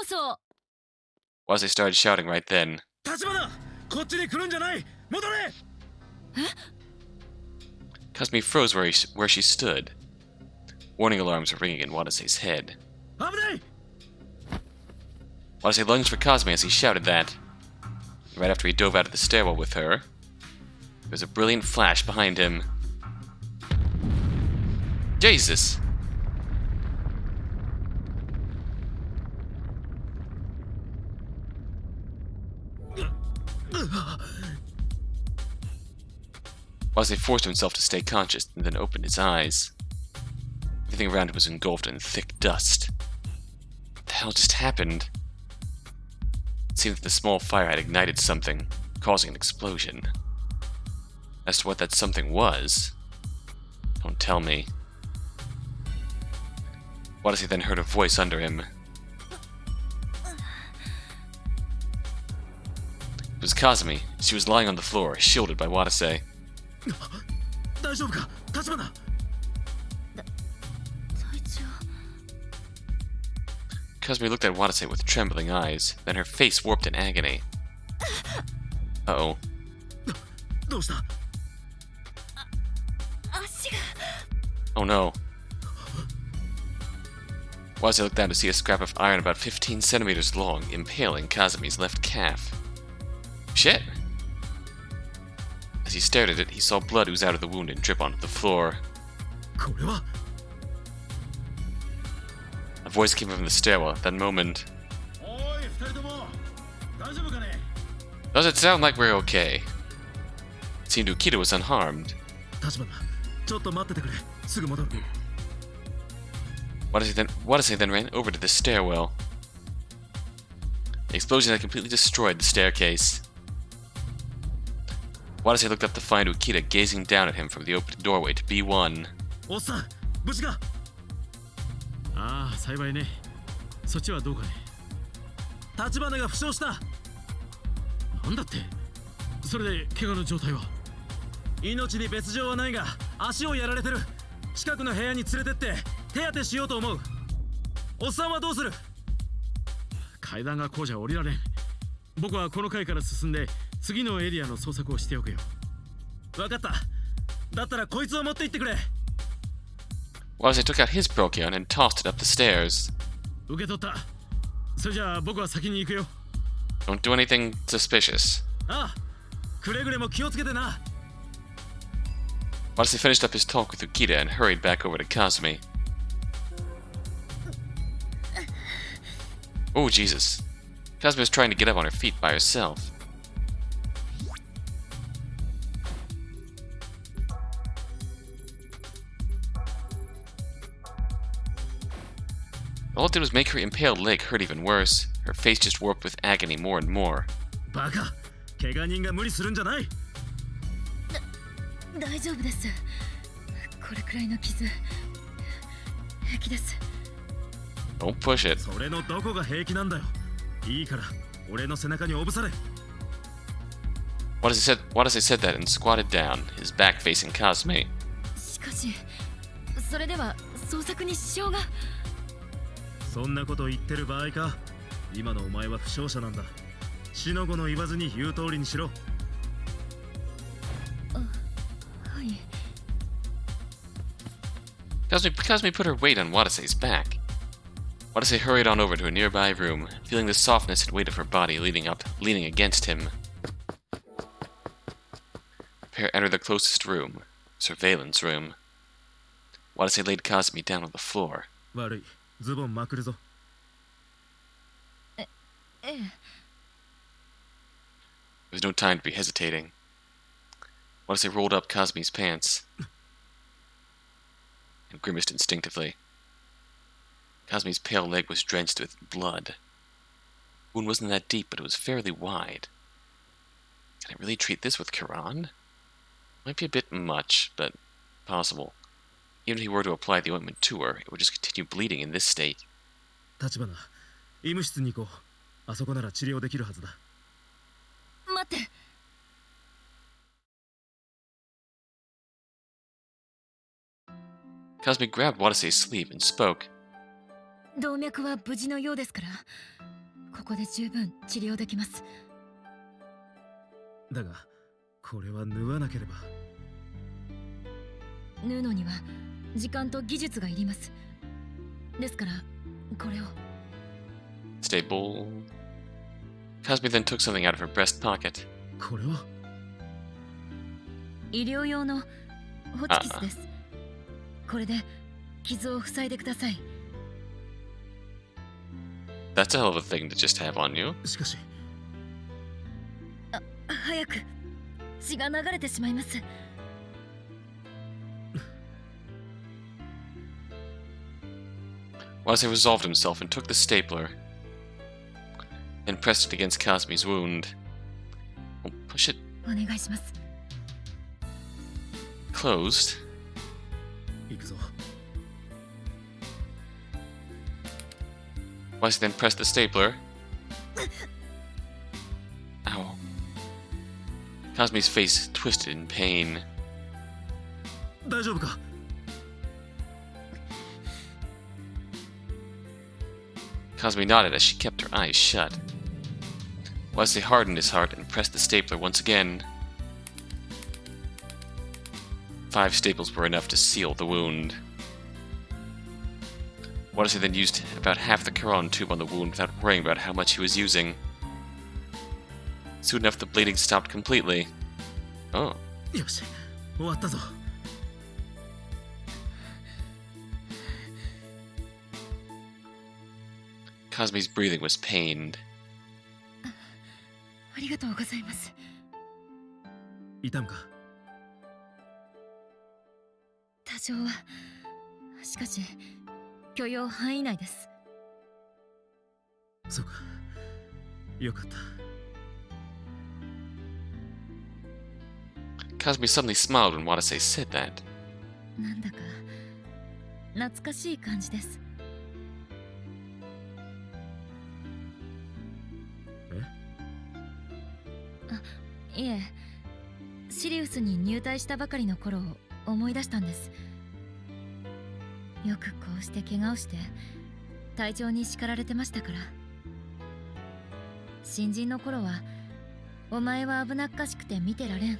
ースを。 Watase started shouting right then. 立花、こっちに来るんじゃない。戻れ。 Kazumi froze where she stood. Warning alarms were ringing in Watase's head. 危ない。 Watase lunged for Kazumi as he shouted that. Right after he dove out of the stairwell with her, there was a brilliant flash behind him. Jesus! Watase forced himself to stay conscious and then opened his eyes. Everything around him was engulfed in thick dust. What the hell just happened? It seemed that the small fire had ignited something, causing an explosion. As to what that something was, don't tell me. Watase then heard a voice under him. It was Kazumi. She was lying on the floor, shielded by Watase. 大丈夫か、立花。隊長。 Kazumi looked at Watase with trembling eyes, then her face warped in agony. Uh-oh. どうした。 足が。 Oh no. Watase looked down to see a scrap of iron about 15 centimeters long, impaling Kazumi's left calf. Shit! As he stared at it, he saw blood ooze out of the wound and drip onto the floor. これは。 A voice came from the stairwell at that moment. おい、二人とも。大丈夫かね。 Does it sound like we're okay? It seemed Ukita was unharmed. 立花、ちょっと待っててくれ。すぐ戻る。 Watase then ran over to the stairwell. The explosion had completely destroyed the staircase. Watase looked up to find Ukita gazing down at him from the open doorway to B1. おっさん、無事か。ああ、幸いね。そっちはどうかね。立花が負傷した。なんだって。それで怪我の状態は。命に別状はないが、足をやられてる。近くの部屋に連れてって手当てしようと思う。おっさんはどうする。階段がこうじゃ降りられん。僕はこの階から進んで次のエリアの捜索をしておくよ。わかった。だったらこいつを持って行ってくれ。 Watase took out his Procyon and tossed it up the stairs. 受け取った。それじゃあ僕は先に行くよ。 Don't do anything suspicious. ああ、くれぐれも気をつけてな。 Watase finished up his talk with Ukita and hurried back over to Kazumi. Oh, Jesus. Kazumi was trying to get up on her feet by herself. All it did was make her impaled leg hurt even worse. Her face just warped with agony more and more. バカ、怪我人が無理するんじゃない。大丈夫です。これくらいの傷平気です。 Don't push it. それのどこが平気なんだよ。いいから俺の背中におぶされ。 Watase said that and squatted down, his back facing Cosme. しかしそれでは捜索に支障が。そんなこと言ってる場合か。今のお前は負傷者なんだ。死の子の言わずに言う通りにしろ。はい。 Cosme put her weight on Watase's back. Watase hurried on over to a nearby room, feeling the softness and weight of her body leaning against him. The pair entered the closest room, surveillance room. Watase laid Cosme down on the floor. 悪い、ズボンまくるぞ。ええ。 There was no time to be hesitating. Watase rolled up Cosme's pants and grimaced instinctively. Cosme's pale leg was drenched with blood. The wound wasn't that deep, but it was fairly wide. Can I really treat this with Kiran? Might be a bit much, but possible. Even if he were to apply the ointment to her, it would just continue bleeding in this state. 立花、医務室に行こう。あそこなら治療できるはずだ。待って。 Cosme grabbed Watase's sleeve and spoke. 動脈は無事のようですからここで十分治療できます。だがこれは縫わなければ。縫うのには時間と技術がいります。ですからこれを。 Staple. Cosme then took something out of her breast pocket. これは医療用のホチキスです。これで傷を塞いでください。 That's a hell of a thing to just have on you. しかし早く血が流れてしまいます。 Watase resolved himself and took the stapler and pressed it against Cosme's wound. Oh, push it お願いします。 closed. 行くぞ。 Watase then pressed the stapler. Ow. Cosme's face twisted in pain. 大丈夫か。 Cosme nodded as she kept her eyes shut. Watase hardened his heart and pressed the stapler once again. 5 staples were enough to seal the wound. Watase then used about half the Kiran tube on the wound without worrying about how much he was using. Soon enough, the bleeding stopped completely. Oh. よし、終わったぞ。 Cosme's breathing was pained. ありがとうございます。痛むか。多少は。しかし許容範囲内です。そうか。よかった。 Cosme suddenly smiled when Watase said that. なんだか懐かしい感じです。いえ、シリウスに入隊したばかりの頃を思い出したんです。よくこうして怪我をして隊長に叱られてましたから。新人の頃はお前は危なっかしくて見てられん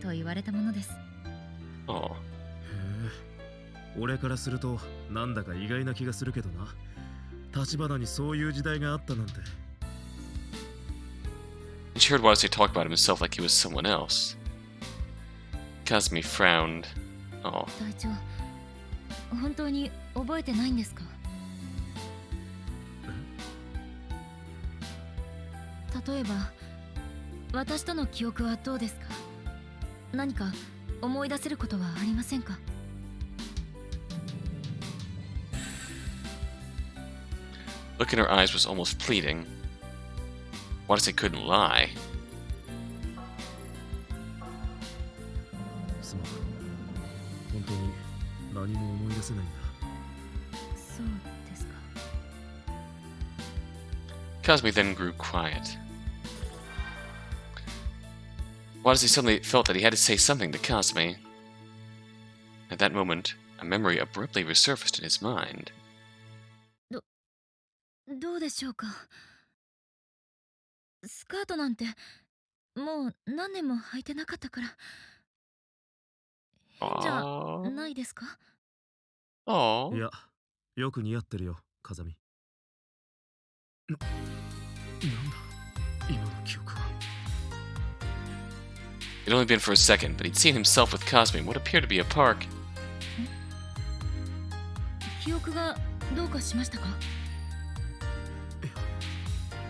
と言われたものです。 Oh. へえ、俺からするとなんだか意外な気がするけどな。立花にそういう時代があったなんて。 And she heard Watase talk about himself like he was someone else. Cosme frowned. Oh. 隊長、本当に覚えてないんですか？例えば、私との記憶はどうですか？何か思い出せることはありませんか？ Look in her eyes was almost pleading. Watase couldn't lie. すまん。せないんだ。そうですか。 Cosme then grew quiet. Watase suddenly felt that he had to say something to Cosme. At that moment, a memory abruptly resurfaced in his mind. どうでしょうか。スカートなんてもう何年も履いてなかったから変じゃないですか。い Oh. や、よく似合ってるよ、風見。なんだ、今の記憶は。It'd only been for a second, but he'd seen himself with Cosme in what appeared to be a park. 記憶がどうかしましたか。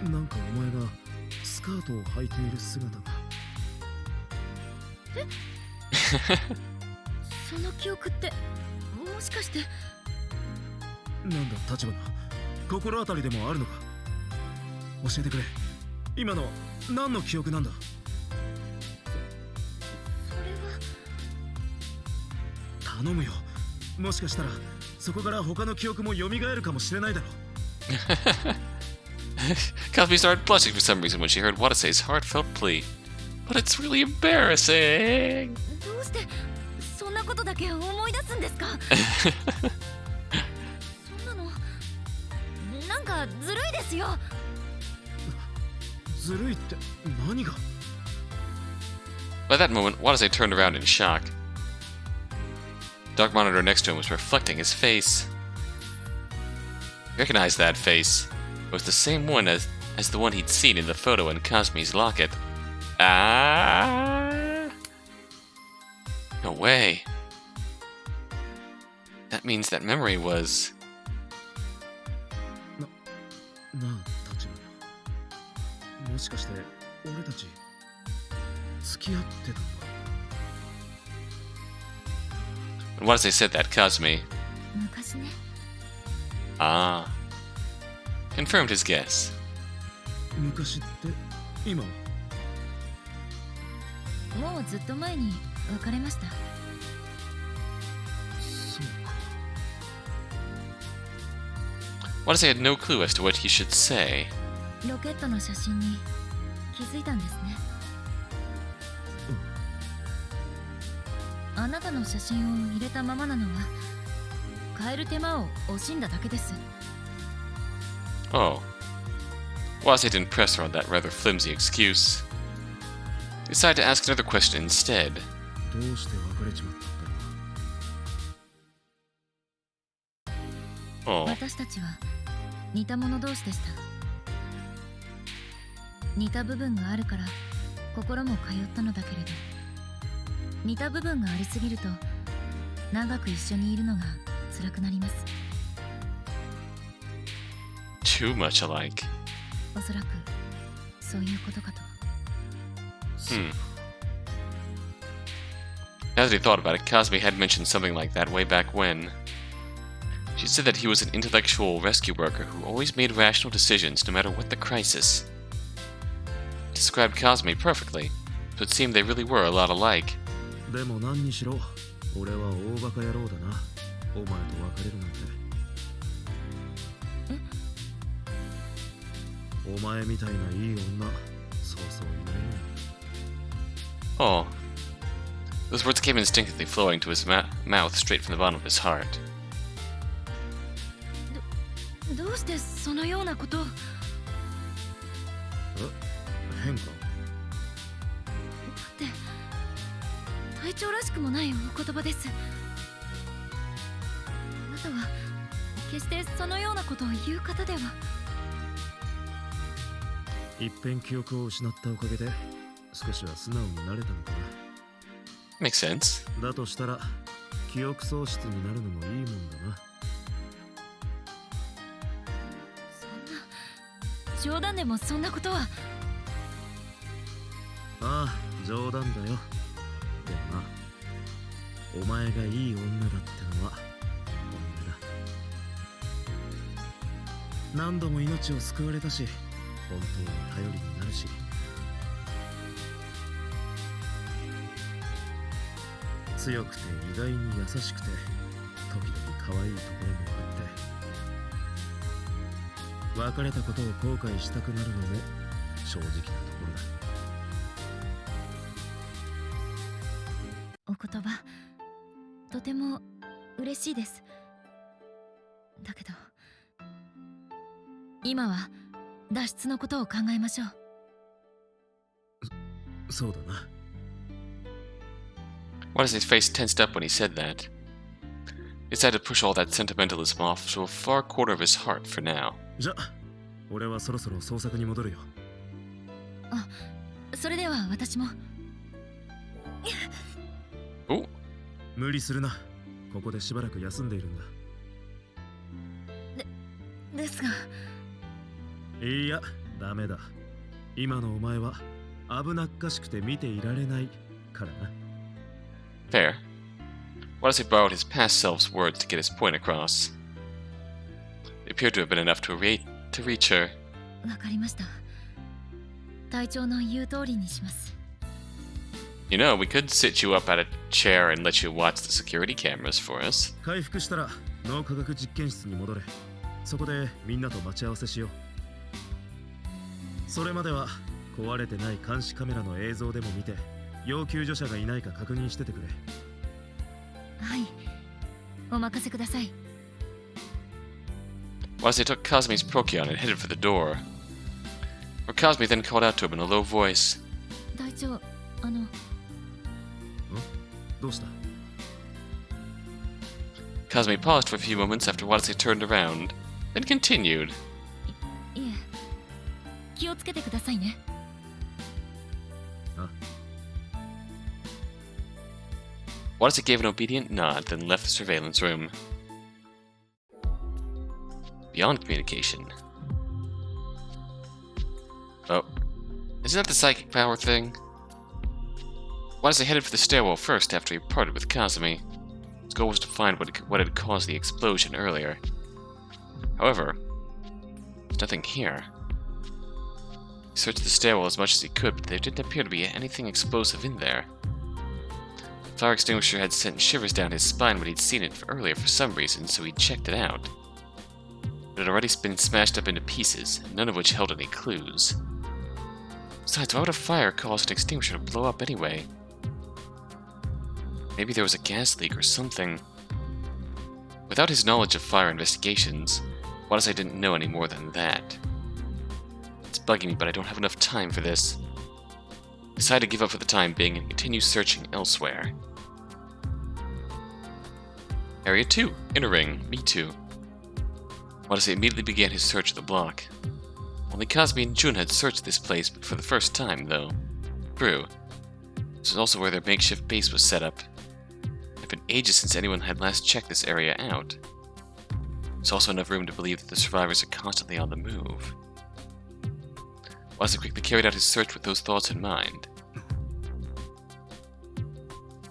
なんかお前がスカートを履いている姿が。その記憶ってもしかして。なんだ、立花、心当たりでもあるのか。教えてくれ。今の何の記憶なんだ。それは頼むよ。もしかしたらそこから他の記憶も蘇るかもしれないだろ。Cosme started blushing for some reason when she heard Watase's heartfelt plea. But it's really embarrassing. どうしてそんなことだけ思い出すんですか。そんなのなんかずるいですよ。ずるいって何が。 By that moment, Watase turned around in shock. The dark monitor next to him was reflecting his face. He recognized that face. It was the same one as the one he'd seen in the photo in Cosme's locket. Ah! No way. That means that memory was... なあ、立花。もしかして俺たち付き合ってたのか。 When Watase said that, Cosme... 昔ね。 Ah. Confirmed his guess. 昔って今は。もうずっと前に別れました。そうか。 Watase had no clue as to what he should say. ロケットの写真に気づいたんですね。あなたの写真を入れたままなのは変える手間を惜しんだだけです。 Oh. Watase didn't press her on that rather flimsy excuse. He decided to ask another question instead. どうして別れちまったんだろう。 Oh. 私たちは似た者同士でした。似た部分があるから心も通ったのだけれど、似た部分がありすぎると長く一緒にいるのが辛くなります。 Too much alike. おそらくそういうことかと。 Hmm. Now that he thought about it, Cosme had mentioned something like that way back when. She said that he was an intellectual rescue worker who always made rational decisions no matter what the crisis. It described Cosme perfectly, so it seemed they really were a lot alike. でも何にしろ俺は大バカ野郎だな。お前と別れるなんて。お前みたいないい女、そうそういないの。 Oh. Those words came instinctively flowing to his mouth straight from the bottom of his heart. どうしてそのようなことを。変か。だって隊長らしくもないお言葉です。あなたは決してそのようなことを言う方では。いっぺん記憶を失ったおかげで少しは素直になれたのか Makes sense. な。だとしたら記憶喪失になるのもいいもんだな。そんな冗談でもそんなことは。ああ、冗談だよ。でもな、お前がいい女だってのは本音だ。何度も命を救われたし、本当に頼りになるし。強くて意外に優しくて時々可愛いところもあって、別れたことを後悔したくなるのも正直なところだ。お言葉とても嬉しいです。だけど今は脱出のことを考えましょう。そうだな。Watase's face tensed up when he said that. He decided to push all that sentimentalism off to a far corner of his heart for now. じゃあ俺はそろそろ捜索に戻るよ。あ、それでは私も。お、無理するな。ここでしばらく休んでいるんだ。ですが。いや、ダメだ。今のお前は危なっかしくて見ていられないからな。Fair. Watase borrowed his past self's words to get his point across. They appeared to have been enough to reach her. わかりました。隊長の言う通りにします。You know, we could sit you up at a chair and let you watch the security cameras for us. 回復したら脳科学実験室に戻れ。そこでみんなと待ち合わせしよう。それまでは壊れてない監視カメラの映像でも見て、要救助者がいないか確認しててくれ。はい、お任せください。Watase took Kazumi's Procyon and headed for the door. Where Kazumi then called out to him in a low voice. 隊長、どうした？ Kazumi paused for a few moments after Watase turned around, then continued. いえ、気をつけてくださいね。Watase gave an obedient nod, then left the surveillance room. Beyond communication. Oh. Isn't that the psychic power thing? Watase headed for the stairwell first after he parted with Kazumi. His goal was to find what had caused the explosion earlier. However, there's nothing here. He searched the stairwell as much as he could, but there didn't appear to be anything explosive in there. The fire extinguisher had sent shivers down his spine when he'd seen it earlier for some reason, so he checked it out. It had already been smashed up into pieces, none of which held any clues. Besides, why would a fire cause an extinguisher to blow up anyway? Maybe there was a gas leak or something. Without his knowledge of fire investigations, Watase didn't know any more than that. It's bugging me, but I don't have enough time for this. I decided to give up for the time being and continue searching elsewhere. Area 2, Inner Ring, me too. Watase immediately began his search of the block. Only Kazumi and Jun had searched this place for the first time, though. True. This was also where their makeshift base was set up. It had been ages since anyone had last checked this area out. There's also enough room to believe that the survivors are constantly on the move. Watase quickly carried out his search with those thoughts in mind.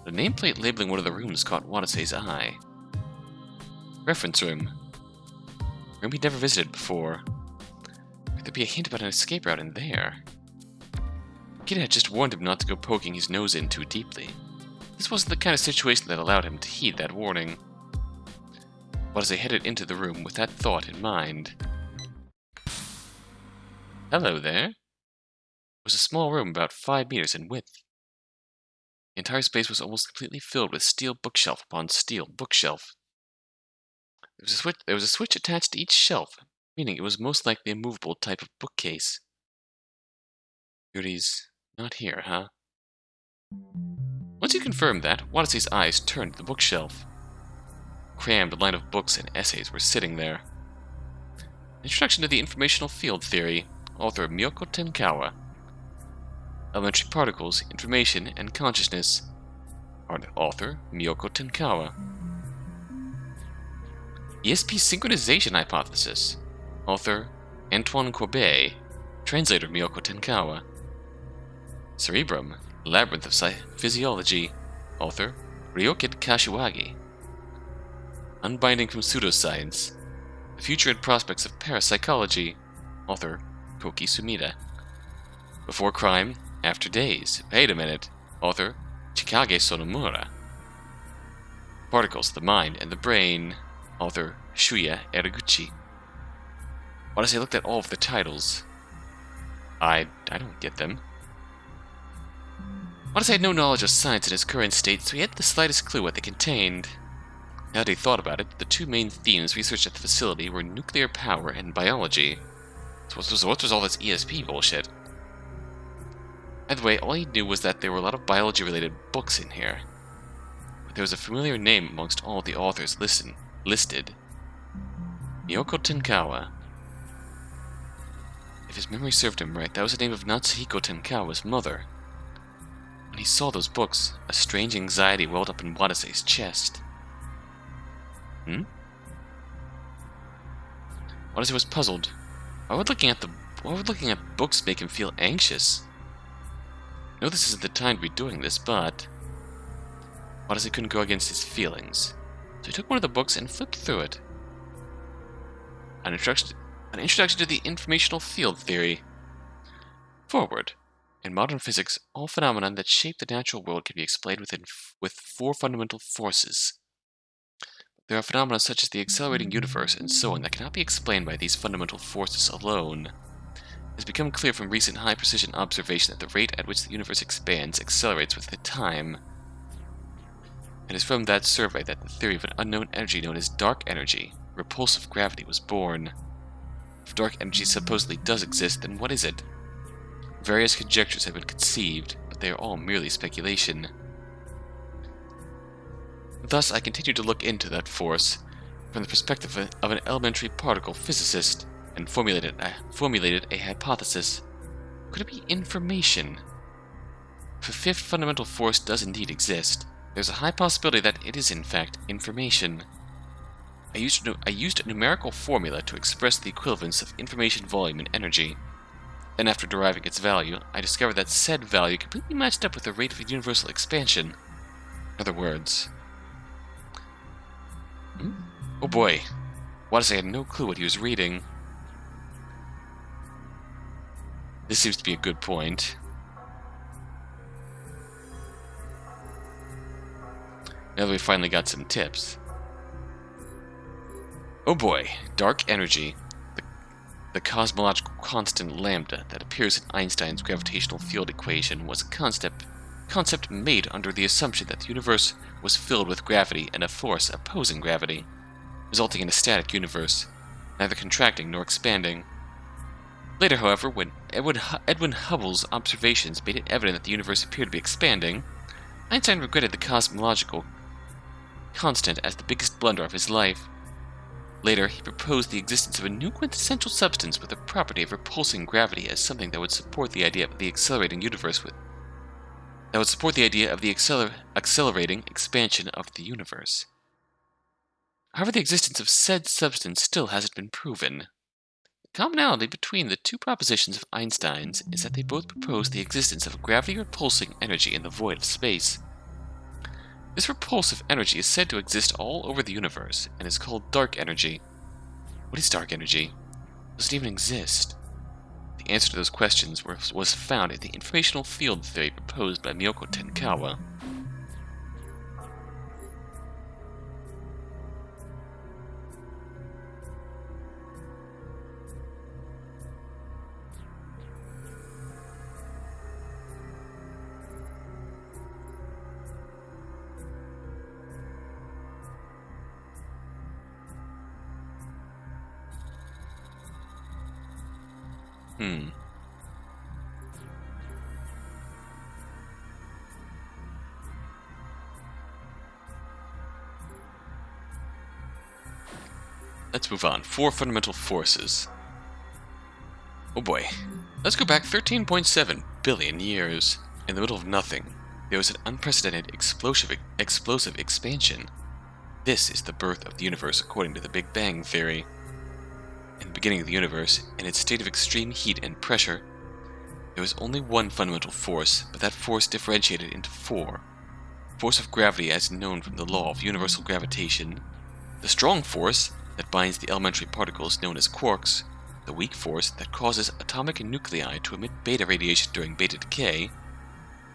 The nameplate labeling one of the rooms caught Watase's eye. Reference room. Room he'd never visited before. Could there be a hint about an escape route in there? Kid had just warned him not to go poking his nose in too deeply. This wasn't the kind of situation that allowed him to heed that warning. Watase headed into the room with that thought in mind. Hello there. It was a small room about 5 meters in width. The entire space was almost completely filled with steel bookshelf upon steel bookshelf. There was a switch attached to each shelf, meaning it was most likely a movable type of bookcase. Yuri's not here, huh? Once he confirmed that, Watase's eyes turned to the bookshelf. A crammed line of books and essays were sitting there. Introduction to the Informational Field Theory, author Miyoko Tenkawa. Elementary Particles, Information, and Consciousness, author Miyoko Tenkawa. ESP Synchronization Hypothesis, author Antoine Courbet, translator Miyoko Tenkawa. Cerebrum, Labyrinth of Physiology, author Ryokin Kashiwagi. Unbinding from Pseudoscience, The Future and Prospects of Parapsychology, author Koki Sumida. Before Crime, After Days, wait a minute, author Chikage Sonomura. Particles, the Mind, and the Brain, author Shuya Eraguchi. Watase looked at all of the titles. I don't get them. Watase had no knowledge of science in its current state, so he had the slightest clue what they contained. Now that he thought about it, the two main themes researched at the facility were nuclear power and biology. So what was all this ESP bullshit? Either way, all he knew was that there were a lot of biology-related books in here. But there was a familiar name amongst all the authors listed. Miyoko Tenkawa. If his memory served him right, that was the name of Natsuhiko Tenkawa's mother. When he saw those books, a strange anxiety welled up in Watase's chest. Watase was puzzled. Why would looking at books make him feel anxious? I know this isn't the time to be doing this, but Watase couldn't go against his feelings, so he took one of the books and flipped through it. An introduction to the informational field theory. Forward. In modern physics, all phenomena that shape the natural world can be explained with four fundamental forces. There are phenomena such as the accelerating universe and so on that cannot be explained by these fundamental forces alone. It has become clear from recent high-precision observation that the rate at which the universe expands accelerates with the time. It is from that survey that the theory of an unknown energy known as dark energy, repulsive gravity, was born. If dark energy supposedly does exist, then what is it? Various conjectures have been conceived, but they are all merely speculation. Thus, I continued to look into that force from the perspective of an elementary particle physicist and formulated a hypothesis. Could it be information? If a fifth fundamental force does indeed exist, there's a high possibility that it is in fact information. I used a numerical formula to express the equivalence of information volume and energy. Then, after deriving its value, I discovered that said value completely matched up with the rate of universal expansion. In other words... Oh boy, Watase had no clue what he was reading. This seems to be a good point. Now that we finally got some tips. Oh boy, dark energy. The cosmological constant lambda that appears in Einstein's gravitational field equation was a concept made under the assumption that the universe was filled with gravity and a force opposing gravity, resulting in a static universe, neither contracting nor expanding. Later, however, when Edwin Hubble's observations made it evident that the universe appeared to be expanding, Einstein regretted the cosmological constant as the biggest blunder of his life. Later, he proposed the existence of a new quintessential substance with the property of repulsing gravity as something that would support the idea of the accelerating universe accelerating expansion of the universe. However, the existence of said substance still hasn't been proven. The commonality between the two propositions of Einstein's is that they both propose the existence of a gravity-repulsing energy in the void of space. This repulsive energy is said to exist all over the universe and is called dark energy. What is dark energy? Does it even exist? The answer to those questions was found in the informational field theory proposed by Miyoko Tenkawa. Let's move on. 4 fundamental forces. Oh boy. Let's go back 13.7 billion years. In the middle of nothing, there was an unprecedented explosive expansion. This is the birth of the universe according to the Big Bang theory. In the beginning of the universe, in its state of extreme heat and pressure, there was only one fundamental force, but that force differentiated into 4. Force of gravity as known from the law of universal gravitation, the strong force that binds the elementary particles known as quarks, the weak force that causes atomic nuclei to emit beta radiation during beta decay,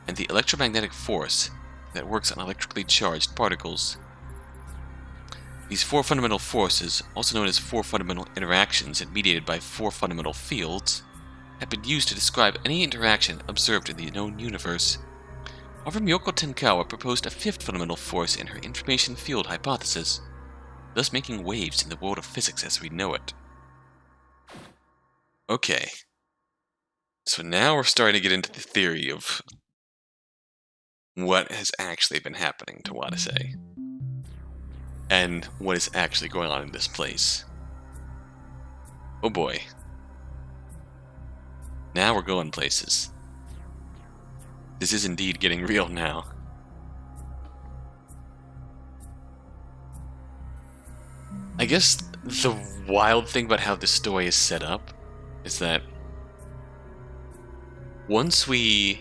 and the electromagnetic force that works on electrically charged particles. These four fundamental forces, also known as four fundamental interactions and mediated by four fundamental fields, have been used to describe any interaction observed in the known universe. However, Miyoko Tenkawa proposed a fifth fundamental force in her information field hypothesis, thus making waves in the world of physics as we know it. Okay. So now we're starting to get into the theory of what has actually been happening to Watase, and what is actually going on in this place. Oh boy. Now we're going places. This is indeed getting real now. I guess the wild thing about how this story is set up is that once it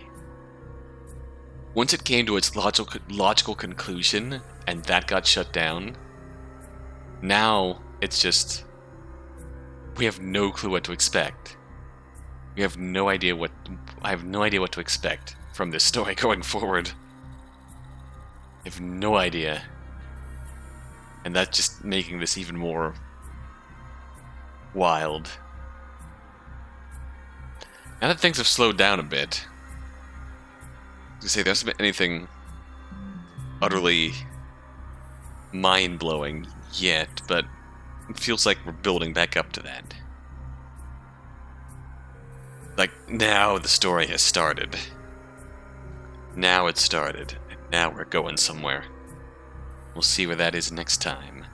came to its logical conclusion and that got shut down, now it's just we have no clue what to expect. We have no idea I have no idea what to expect from this story going forward. I have no idea. And that's just making this even more wild. Now that things have slowed down a bit, I say there hasn't been anything utterly mind-blowing yet, but it feels like we're building back up to that. Like, now the story has started. Now it's started, and now we're going somewhere. We'll see where that is next time.